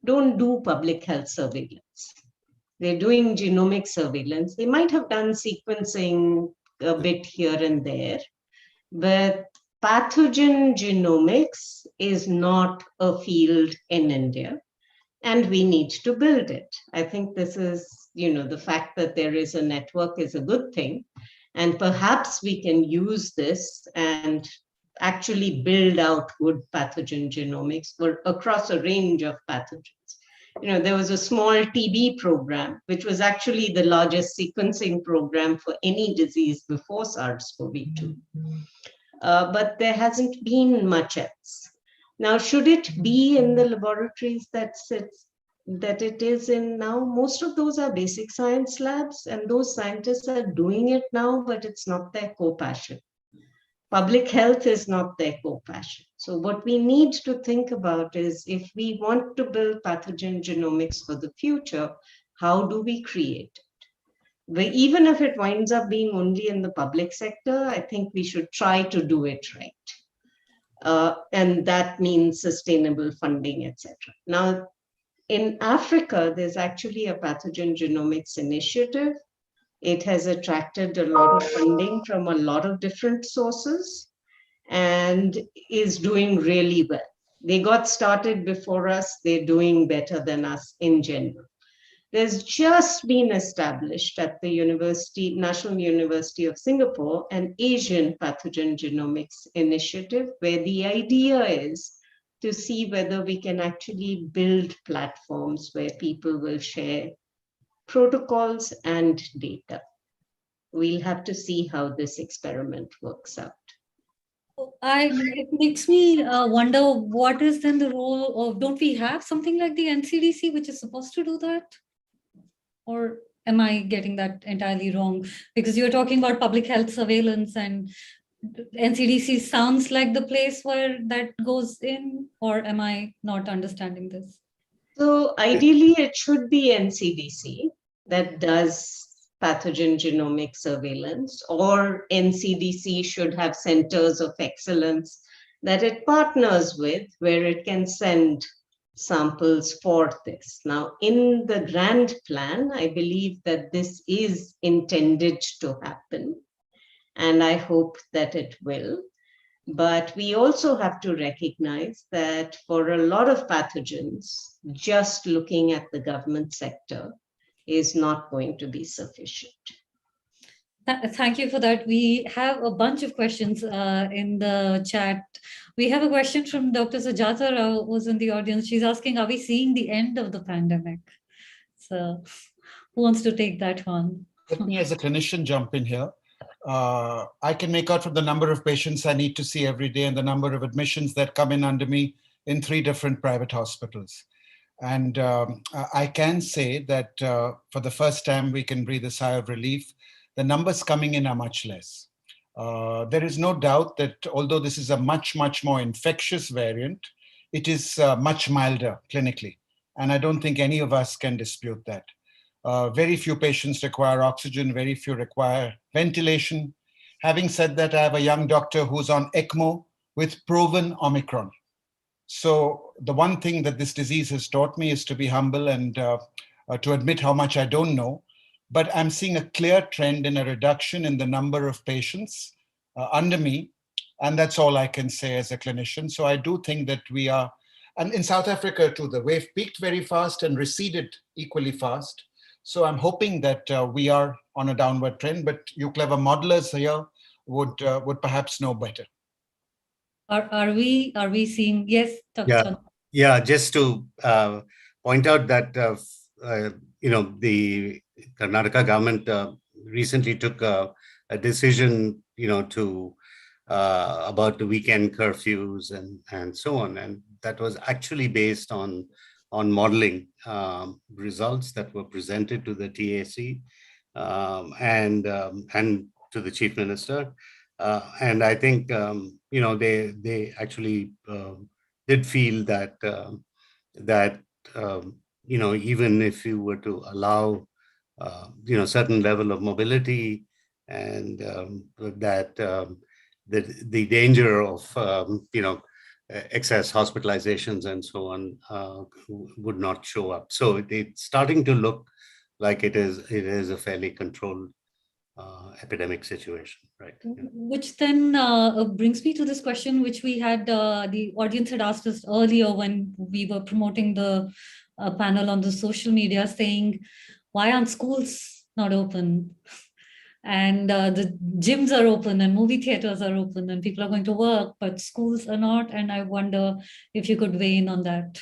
don't do public health surveillance. They're doing genomic surveillance. They might have done sequencing a bit here and there, but pathogen genomics is not a field in India, and we need to build it. I think this is, the fact that there is a network is a good thing, and perhaps we can use this and actually build out good pathogen genomics across a range of pathogens. There was a small TB program, which was actually the largest sequencing program for any disease before SARS-CoV-2. But there hasn't been much else. Now, should it be in the laboratories that sits that it is in now. Most of those are basic science labs, and those scientists are doing it now, but it's not their core passion. Public health is not their core passion. So what we need to think about is, if we want to build pathogen genomics for the future, how do we create it? But even if it winds up being only in the public sector, I think we should try to do it right. And that means sustainable funding, etc. Now, in Africa, there's actually a pathogen genomics initiative. It has attracted a lot of funding from a lot of different sources and is doing really well. They got started before us. They're doing better than us in general. There's just been established at the National University of Singapore, an Asian pathogen genomics initiative, where the idea is to see whether we can actually build platforms where people will share protocols and data. We'll have to see how this experiment works out. It makes me wonder, what is then the role of, don't we have something like the NCDC, which is supposed to do that? Or am I getting that entirely wrong? Because you're talking about public health surveillance, and NCDC sounds like the place where that goes in, or am I not understanding this? So ideally, it should be NCDC that does pathogen genomic surveillance, or NCDC should have centers of excellence that it partners with, where it can send samples for this. Now, in the grand plan, I believe that this is intended to happen, and I hope that it will. But we also have to recognize that for a lot of pathogens, just looking at the government sector is not going to be sufficient. Thank you for that. We have a bunch of questions in the chat. We have a question from Dr. Sujata, who's in the audience. She's asking, are we seeing the end of the pandemic? So who wants to take that one? Let me, as a clinician, jump in here. I can make out from the number of patients I need to see every day and the number of admissions that come in under me in 3 different private hospitals. And I can say that for the first time, we can breathe a sigh of relief. The numbers coming in are much less. There is no doubt that although this is a much, much more infectious variant, it is much milder clinically. And I don't think any of us can dispute that. Very few patients require oxygen, very few require ventilation. Having said that, I have a young doctor who's on ECMO with proven Omicron. So the one thing that this disease has taught me is to be humble and to admit how much I don't know. But I'm seeing a clear trend in a reduction in the number of patients under me. And that's all I can say as a clinician. So I do think that we are, and in South Africa too, the wave peaked very fast and receded equally fast. So I'm hoping that we are on a downward trend, but you clever modelers here would perhaps know better. Are we seeing? Yes, Dr. Yeah, Chandru. yeah. Just to point out that the Karnataka government recently took a decision, to about the weekend curfews and so on, and that was actually based on modeling results that were presented to the TAC and to the chief minister. And I think, they actually did feel that, even if you were to allow, certain level of mobility and that the danger of, excess hospitalizations and so on would not show up. So it's starting to look like it is a fairly controlled epidemic situation, right? Yeah. Which then brings me to this question, which we had, the audience had asked us earlier when we were promoting the panel on the social media, saying, why aren't schools not open? And the gyms are open and movie theaters are open and people are going to work, but schools are not. And I wonder if you could weigh in on that.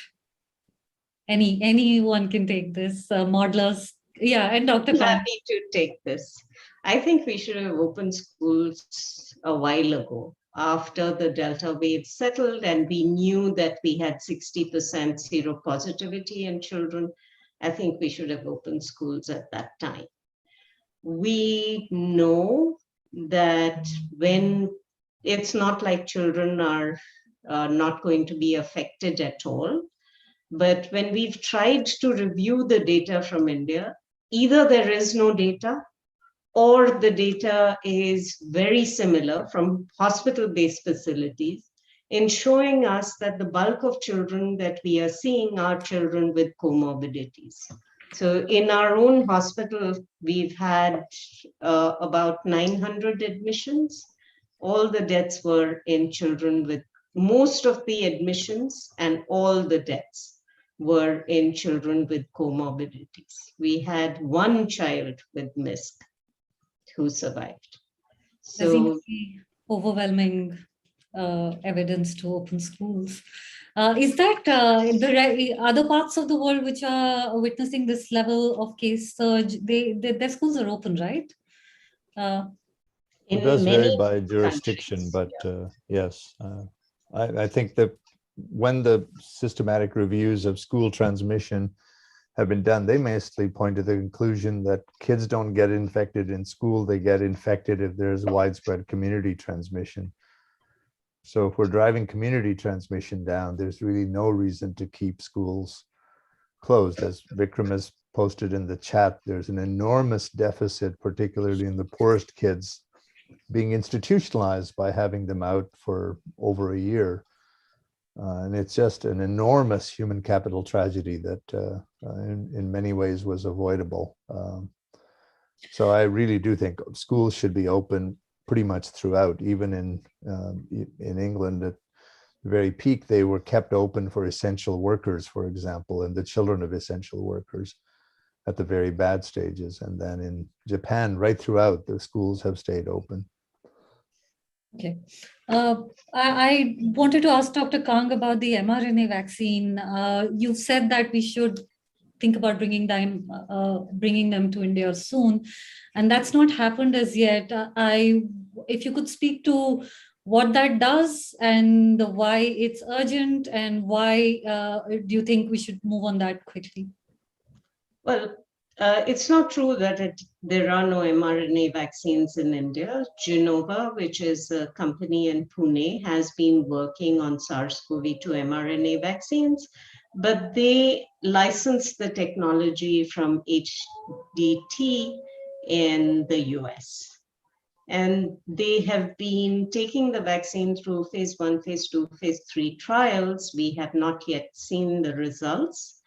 Anyone can take this, modelers. Yeah, and Dr. I'm Kang. happy to take this. I think we should have opened schools a while ago. after the Delta wave settled and we knew that we had 60% seropositivity in children, I think we should have opened schools at that time. We know that when it's not like children are not going to be affected at all, but when we've tried to review the data from India, either there is no data or the data is very similar from hospital-based facilities in showing us that the bulk of children that we are seeing are children with comorbidities. So in our own hospital, we've had about 900 admissions. All the deaths were in children with, most of the admissions and all the deaths were in children with comorbidities. We had one child with MISC who survived. There seems So to be overwhelming evidence to open schools. Is that the other parts of the world which are witnessing this level of case surge, their schools are open, right? It in does vary many by jurisdiction, countries, but yes, I think that when the systematic reviews of school transmission have been done, they mostly point to the conclusion that kids don't get infected in school, they get infected if there's widespread community transmission. So if we're driving community transmission down, there's really no reason to keep schools closed. As Vikram has posted in the chat, there's an enormous deficit, particularly in the poorest kids, being institutionalized by having them out for over a year. And it's just an enormous human capital tragedy that in many ways was avoidable. So I really do think schools should be open pretty much throughout. Even in England at the very peak, they were kept open for essential workers, for example, and the children of essential workers at the very bad stages. And then in Japan, right throughout, the schools have stayed open. Okay. I wanted to ask Dr. Kang about the mRNA vaccine. You've said that we should think about bringing them to India soon, and that's not happened as yet. If you could speak to what that does and why it's urgent and why do you think we should move on that quickly? Well, it's not true that there are no mRNA vaccines in India. Genova, which is a company in Pune, has been working on SARS-CoV-2 mRNA vaccines, but they licensed the technology from HDT in the US. And they have been taking the vaccine through phase 1, phase 2, phase 3 trials. We have not yet seen the results.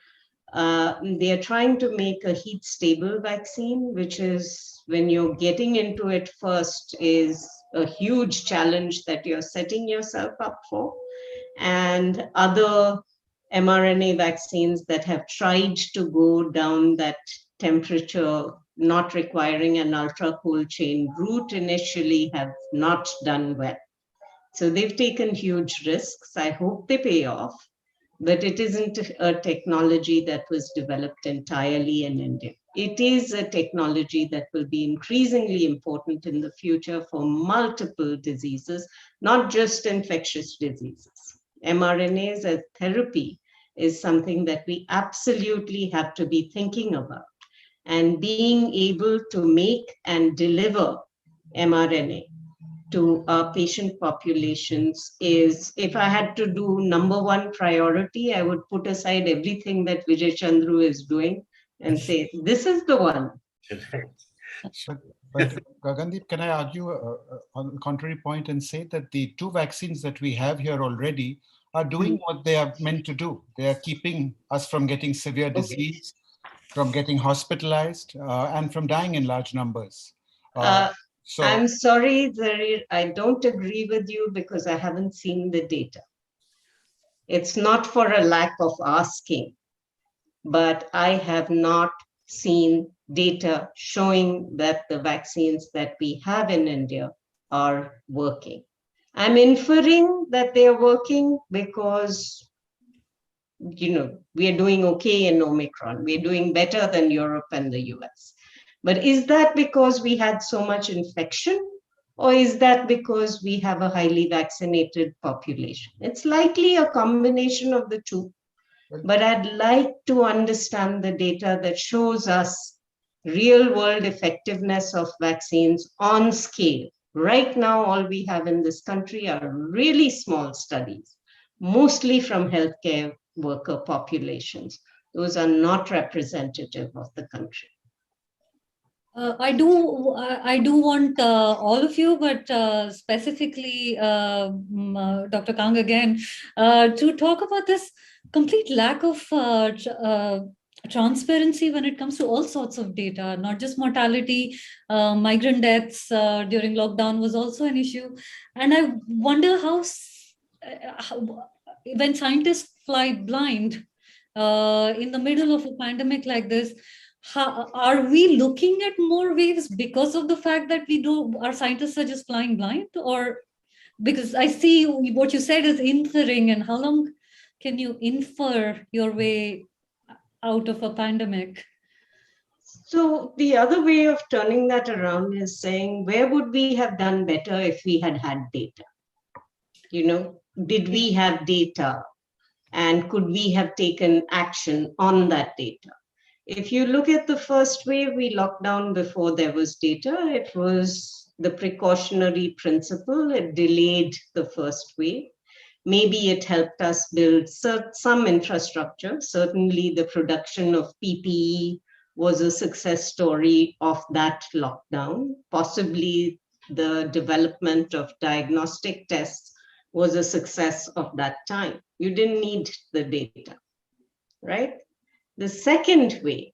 They are trying to make a heat stable vaccine, which is, when you're getting into it first, is a huge challenge that you're setting yourself up for. And other mRNA vaccines that have tried to go down that temperature, not requiring an ultra cold chain route initially, have not done well. So they've taken huge risks. I hope they pay off. But it isn't a technology that was developed entirely in India. It is a technology that will be increasingly important in the future for multiple diseases, not just infectious diseases. mRNA as a therapy is something that we absolutely have to be thinking about. And being able to make and deliver mRNA to our patient populations is, if I had to do number one priority, I would put aside everything that Vijay Chandru is doing and say, this is the one. But Gagandeep, can I argue on the contrary point and say that the two vaccines that we have here already are doing what they are meant to do. They are keeping us from getting severe disease, from getting hospitalized, and from dying in large numbers. So I'm sorry, I don't agree with you because I haven't seen the data. It's not for a lack of asking, but I have not seen data showing that the vaccines that we have in India are working. I'm inferring that they are working because, you know, we are doing okay in Omicron. We're doing better than Europe and the US. But is that because we had so much infection? Or is that because we have a highly vaccinated population? It's likely a combination of the two. But I'd like to understand the data that shows us real world effectiveness of vaccines on scale. Right now, all we have in this country are really small studies, mostly from healthcare worker populations. Those are not representative of the country. I do want all of you, but specifically Dr. Kang again, to talk about this complete lack of transparency when it comes to all sorts of data, not just mortality, migrant deaths during lockdown was also an issue. And I wonder how when scientists fly blind in the middle of a pandemic like this, are we looking at more waves because of the fact that our scientists are just flying blind? Or because I see what you said is inferring, and how long can you infer your way out of a pandemic? So the other way of turning that around is saying, where would we have done better if we had had data? You know, did we have data? And could we have taken action on that data? If you look at the first wave, we locked down before there was data. It was the precautionary principle. It delayed the first wave. Maybe it helped us build some infrastructure. Certainly the production of PPE was a success story of that lockdown. Possibly the development of diagnostic tests was a success of that time. You didn't need the data, right? The second wave,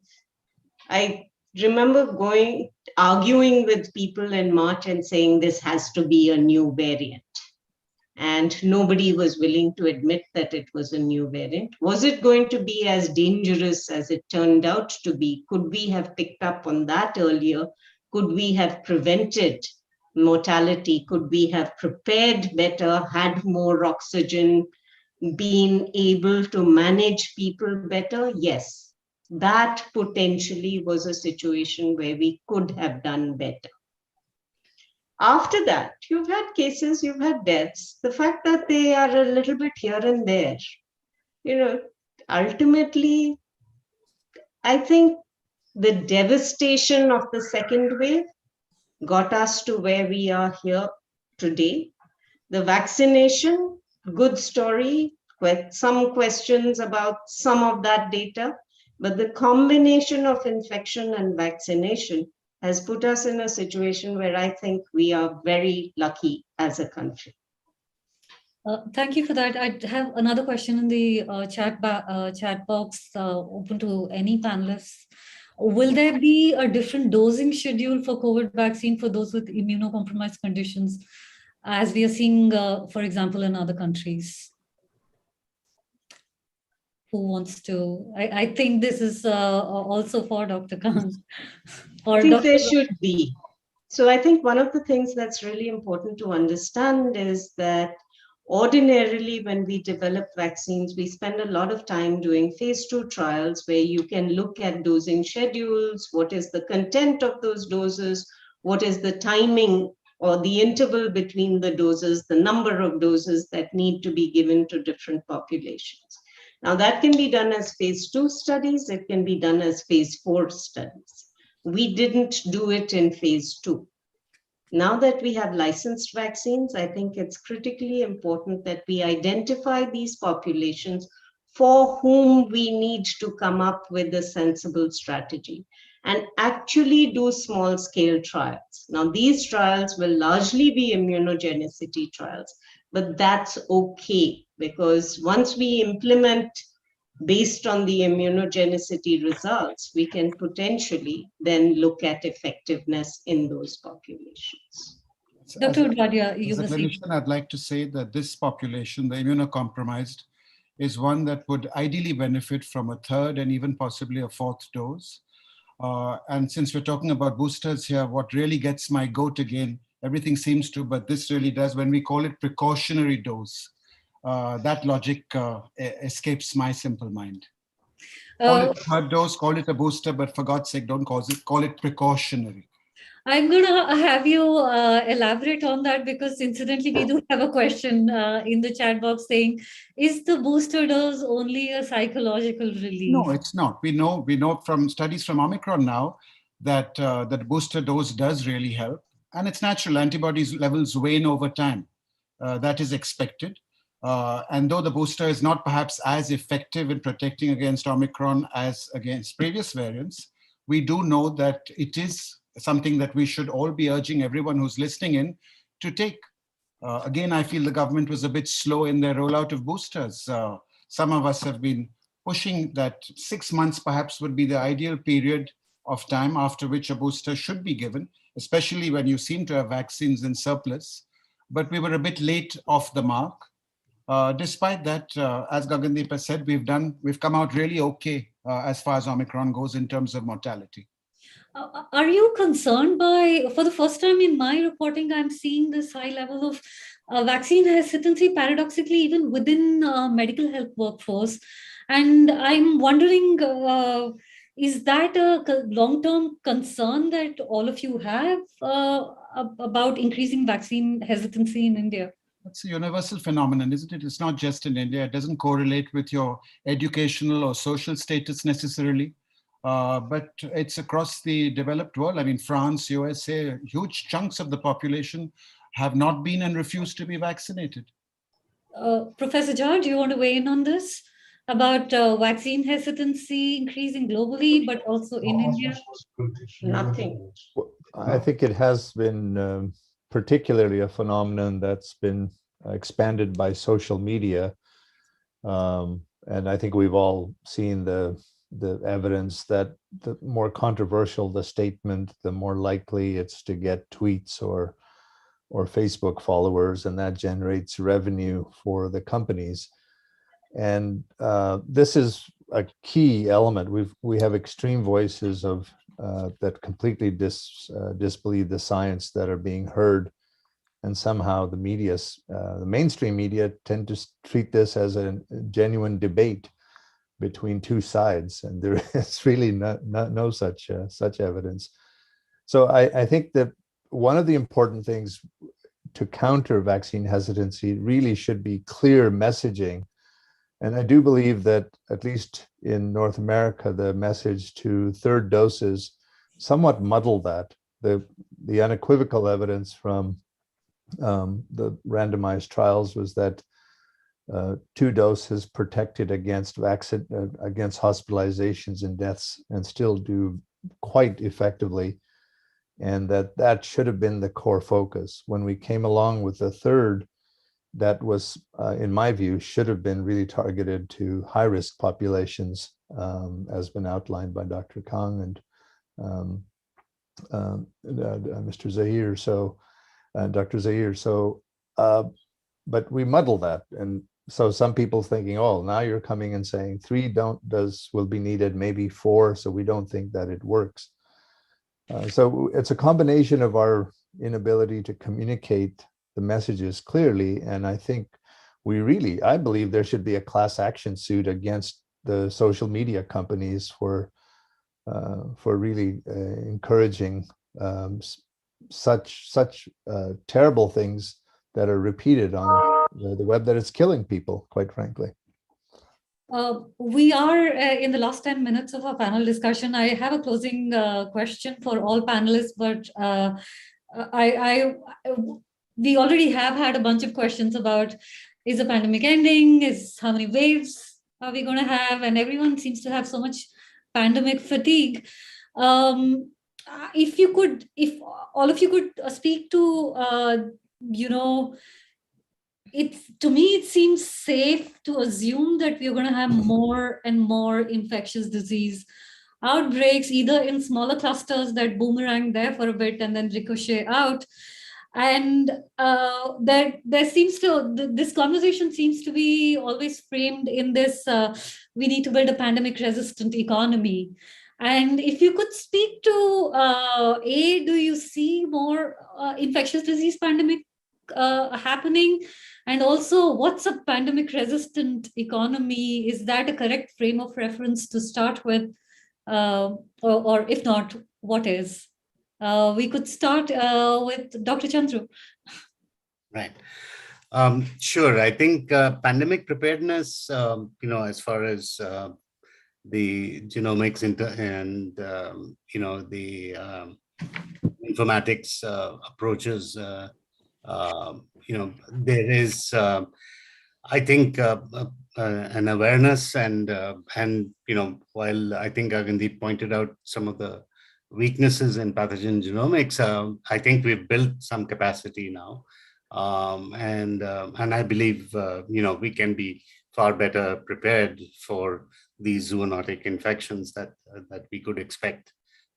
I remember arguing with people in March and saying this has to be a new variant. And nobody was willing to admit that it was a new variant. Was it going to be as dangerous as it turned out to be? Could we have picked up on that earlier? Could we have prevented mortality? Could we have prepared better, had more oxygen, been able to manage people better? Yes, that potentially was a situation where we could have done better. After that, you've had cases, you've had deaths. The fact that they are a little bit here and there, you know, ultimately, I think the devastation of the second wave got us to where we are here today. The vaccination, good story, with some questions about some of that data, but the combination of infection and vaccination has put us in a situation where I think we are very lucky as a country. Thank you for that. I have another question in the chat box open to any panelists. Will there be a different dosing schedule for COVID vaccine for those with immunocompromised conditions, as we are seeing, for example, in other countries? Who wants to? I think this is also for Dr. Kang. I think there should be. So I think one of the things that's really important to understand is that ordinarily when we develop vaccines, we spend a lot of time doing phase 2 trials where you can look at dosing schedules, what is the content of those doses, what is the timing or the interval between the doses, the number of doses that need to be given to different populations. Now that can be done as phase 2 studies, it can be done as phase 4 studies. We didn't do it in phase 2. Now that we have licensed vaccines, I think it's critically important that we identify these populations for whom we need to come up with a sensible strategy and actually do small scale trials. Now, these trials will largely be immunogenicity trials, but that's okay because once we implement based on the immunogenicity results, we can potentially then look at effectiveness in those populations. Dr. Radia, as a clinician, I'd like to say that this population, the immunocompromised, is one that would ideally benefit from a third and even possibly a fourth dose. And since we're talking about boosters here, what really gets my goat again, everything seems to, but this really does, when we call it precautionary dose, that logic escapes my simple mind. Call it a third dose, call it a booster, but for God's sake, don't call it precautionary. I'm going to have you elaborate on that, because incidentally, we do have a question in the chat box saying, is the booster dose only a psychological relief? No, it's not. We know from studies from Omicron now that that booster dose does really help, and it's natural. Antibodies levels wane over time. That is expected. And though the booster is not perhaps as effective in protecting against Omicron as against previous variants, we do know that it is something that we should all be urging everyone who's listening in to take. Again, I feel the government was a bit slow in their rollout of boosters. Some of us have been pushing that 6 months perhaps would be the ideal period of time after which a booster should be given, especially when you seem to have vaccines in surplus. But we were a bit late off the mark. Despite that, as Gagandeep has said, we've come out really okay as far as Omicron goes in terms of mortality. Are you concerned by, for the first time in my reporting, I'm seeing this high level of vaccine hesitancy, paradoxically, even within medical health workforce. And I'm wondering, is that a long-term concern that all of you have about increasing vaccine hesitancy in India? It's a universal phenomenon, isn't it? It's not just in India. It doesn't correlate with your educational or social status necessarily. But it's across the developed world. I mean, France, USA, huge chunks of the population have not been and refused to be vaccinated. Professor Jha, do you want to weigh in on this about vaccine hesitancy increasing globally, but also in India? Nothing. I think it has been particularly a phenomenon that's been expanded by social media. And I think we've all seen the evidence that the more controversial the statement, the more likely it's to get tweets or Facebook followers, and that generates revenue for the companies. And this is a key element. We have extreme voices of that completely disbelieve the science that are being heard, and somehow the the mainstream media tend to treat this as a genuine debate between two sides, and there is really no such evidence. So I think that one of the important things to counter vaccine hesitancy really should be clear messaging. And I do believe that, at least in North America, the message to third doses somewhat muddled that. The unequivocal evidence from the randomized trials was that 2 doses protected against hospitalizations and deaths, and still do quite effectively. And that should have been the core focus. When we came along with the third, that was, in my view, should have been really targeted to high-risk populations, as been outlined by Dr. Kang and Mr. Zahir. So, Dr. Zahir. So, but we muddle that, and so some people thinking, oh, now you're coming and saying 3 will be needed, maybe 4, so we don't think that it works. So it's a combination of our inability to communicate the messages clearly, and I think I believe there should be a class action suit against the social media companies for really encouraging such terrible things that are repeated on the web, that it's killing people, quite frankly. We are in the last 10 minutes of our panel discussion. I have a closing question for all panelists, but we already have had a bunch of questions about, is the pandemic ending? How many waves are we going to have? And everyone seems to have so much pandemic fatigue. If all of you could speak to, to me, it seems safe to assume that we're going to have more and more infectious disease outbreaks, either in smaller clusters that boomerang there for a bit and then ricochet out. And this conversation seems to be always framed in this, we need to build a pandemic resistant economy. And if you could speak to, do you see more infectious disease pandemic happening? And also, what's a pandemic resistant economy? Is that a correct frame of reference to start with? Or if not, what is? We could start with Dr. Chandru. Right. Sure. I think pandemic preparedness, as far as the genomics and the informatics approaches, there is, I think, an awareness and while I think Gagandeep pointed out some of the weaknesses in pathogen genomics, I think we've built some capacity now. And I believe, we can be far better prepared for these zoonotic infections that we could expect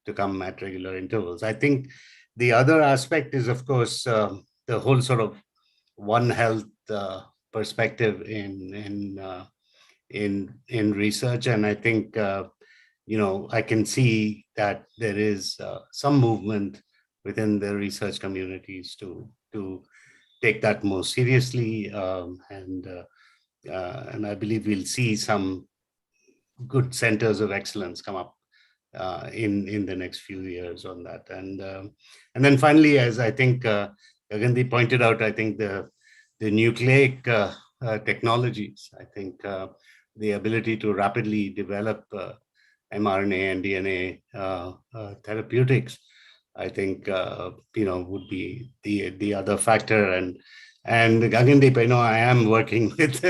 to come at regular intervals. I think the other aspect is, of course, the whole sort of One Health perspective in research, and I think I can see that there is some movement within the research communities to take that more seriously, and I believe we'll see some good centers of excellence come up in the next few years on that. And then finally, as I think Gagandeep pointed out, I think the nucleic technologies, I think the ability to rapidly develop mRNA and DNA therapeutics, I think would be the other factor. And Gagandeep, I know I am working with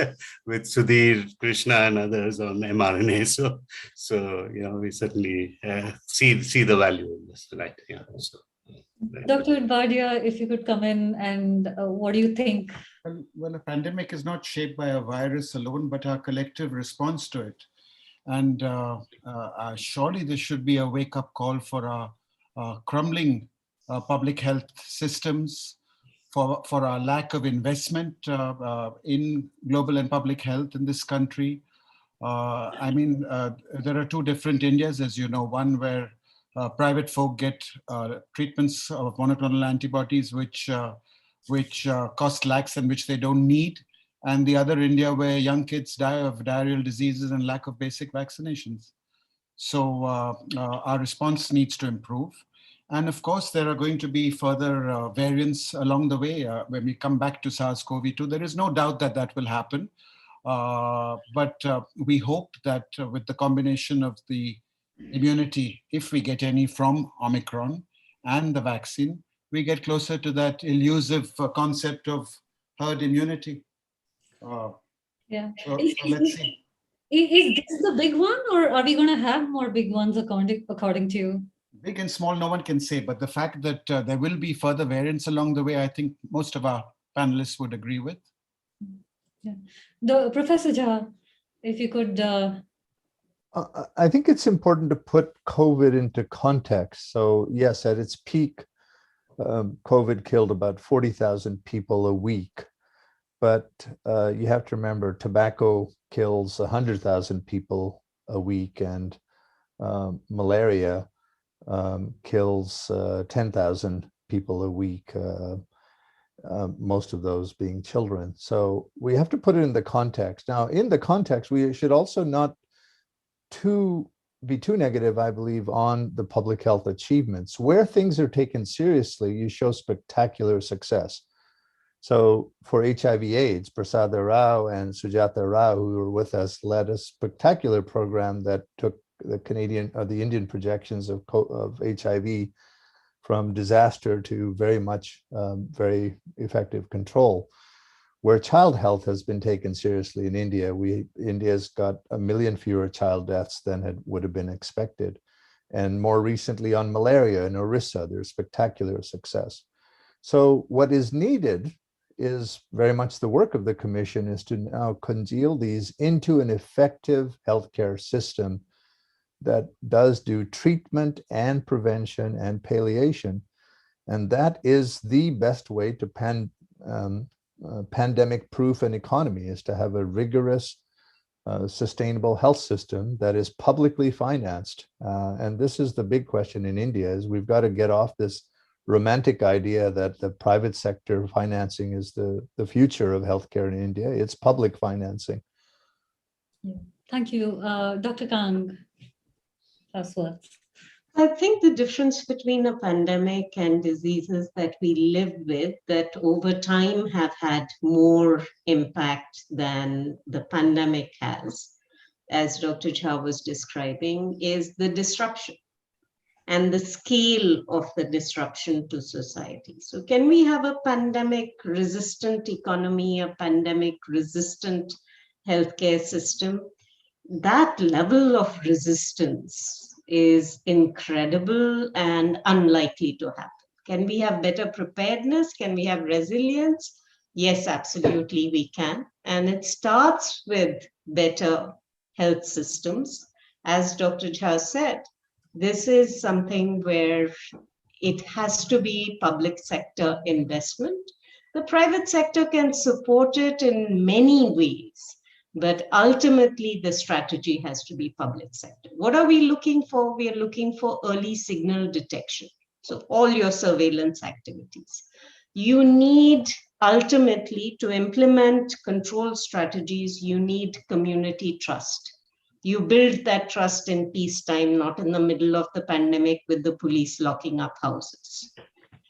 Sudhir, Krishna, and others on mRNA. So we certainly see the value in this, right? Yeah. So, right. Dr. Vadia, if you could come in, and what do you think? Well, a pandemic is not shaped by a virus alone, but our collective response to it. And surely this should be a wake-up call for our crumbling public health systems, for our lack of investment in global and public health in this country. There are two different Indias, as you know, one where private folk get treatments of monoclonal antibodies, which cost lakhs and which they don't need. And the other India where young kids die of diarrheal diseases and lack of basic vaccinations. So our response needs to improve. And of course, there are going to be further variants along the way when we come back to SARS-CoV-2. There is no doubt that that will happen. But we hope that with the combination of the immunity, if we get any from Omicron and the vaccine, we get closer to that elusive concept of herd immunity. Yeah. So let's see. Is this the big one, or are we going to have more big ones according to you? Big and small, no one can say, but the fact that there will be further variants along the way, I think most of our panelists would agree with. Yeah. The Professor Jha, if you could. I think it's important to put COVID into context. So yes, at its peak, COVID killed about 40,000 people a week. But you have to remember, tobacco kills 100,000 people a week, and malaria kills 10,000 people a week, most of those being children. So we have to put it in the context. Now, in the context, we should also not be too negative, I believe, on the public health achievements. Where things are taken seriously, you show spectacular success. So for HIV/AIDS, Prasada Rao and Sujata Rao, who were with us, led a spectacular program that took the Indian projections of HIV from disaster to very much very effective control. Where child health has been taken seriously in India, India's got 1 million fewer child deaths than would have been expected. And more recently on malaria in Orissa, there's spectacular success. So what is needed is very much the work of the Commission, is to now congeal these into an effective healthcare system that does do treatment and prevention and palliation. And that is the best way to pandemic-proof an economy, is to have a rigorous, sustainable health system that is publicly financed. And this is the big question in India, is we've got to get off this romantic idea that the private sector financing is the future of healthcare in India. It's public financing. Yeah. Thank you. Dr. Kang, last words. I think the difference between a pandemic and diseases that we live with that over time have had more impact than the pandemic has, as Dr. Jha was describing, is the disruption and the scale of the disruption to society. So can we have a pandemic-resistant economy, a pandemic-resistant healthcare system? That level of resistance is incredible and unlikely to happen. Can we have better preparedness? Can we have resilience? Yes, absolutely we can. And it starts with better health systems. As Dr. Jha said, this is something where it has to be public sector investment. The private sector can support it in many ways, but ultimately the strategy has to be public sector. What are we looking for? We are looking for early signal detection. So all your surveillance activities. You need ultimately to implement control strategies, you need community trust. You build that trust in peacetime, not in the middle of the pandemic with the police locking up houses.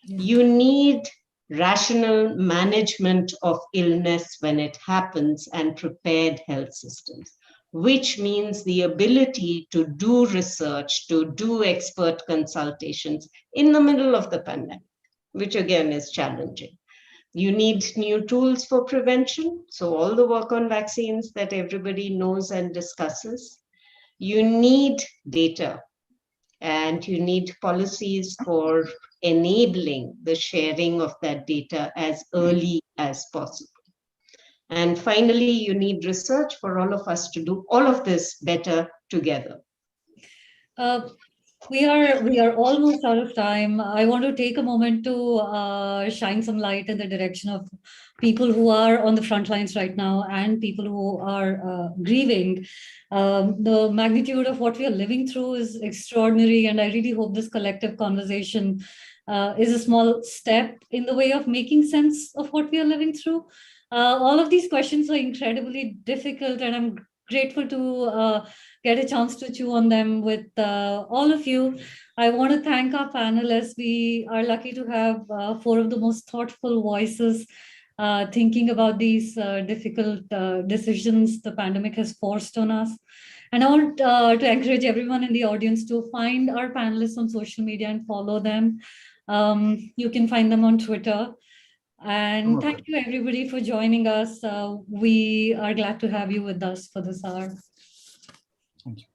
You need rational management of illness when it happens and prepared health systems, which means the ability to do research, to do expert consultations in the middle of the pandemic, which again is challenging. You need new tools for prevention. So all the work on vaccines that everybody knows and discusses. You need data and you need policies for enabling the sharing of that data as early as possible. And finally, you need research for all of us to do all of this better together. We are almost out of time. I want to take a moment to shine some light in the direction of people who are on the front lines right now and people who are grieving. The magnitude of what we are living through is extraordinary, and I really hope this collective conversation is a small step in the way of making sense of what we are living through. All of these questions are incredibly difficult, and I'm grateful to get a chance to chew on them with all of you. I want to thank our panelists. We are lucky to have 4 of the most thoughtful voices thinking about these difficult decisions the pandemic has forced on us. And I want to encourage everyone in the audience to find our panelists on social media and follow them. You can find them on Twitter. And thank you everybody for joining us. We are glad to have you with us for this hour. Thank you.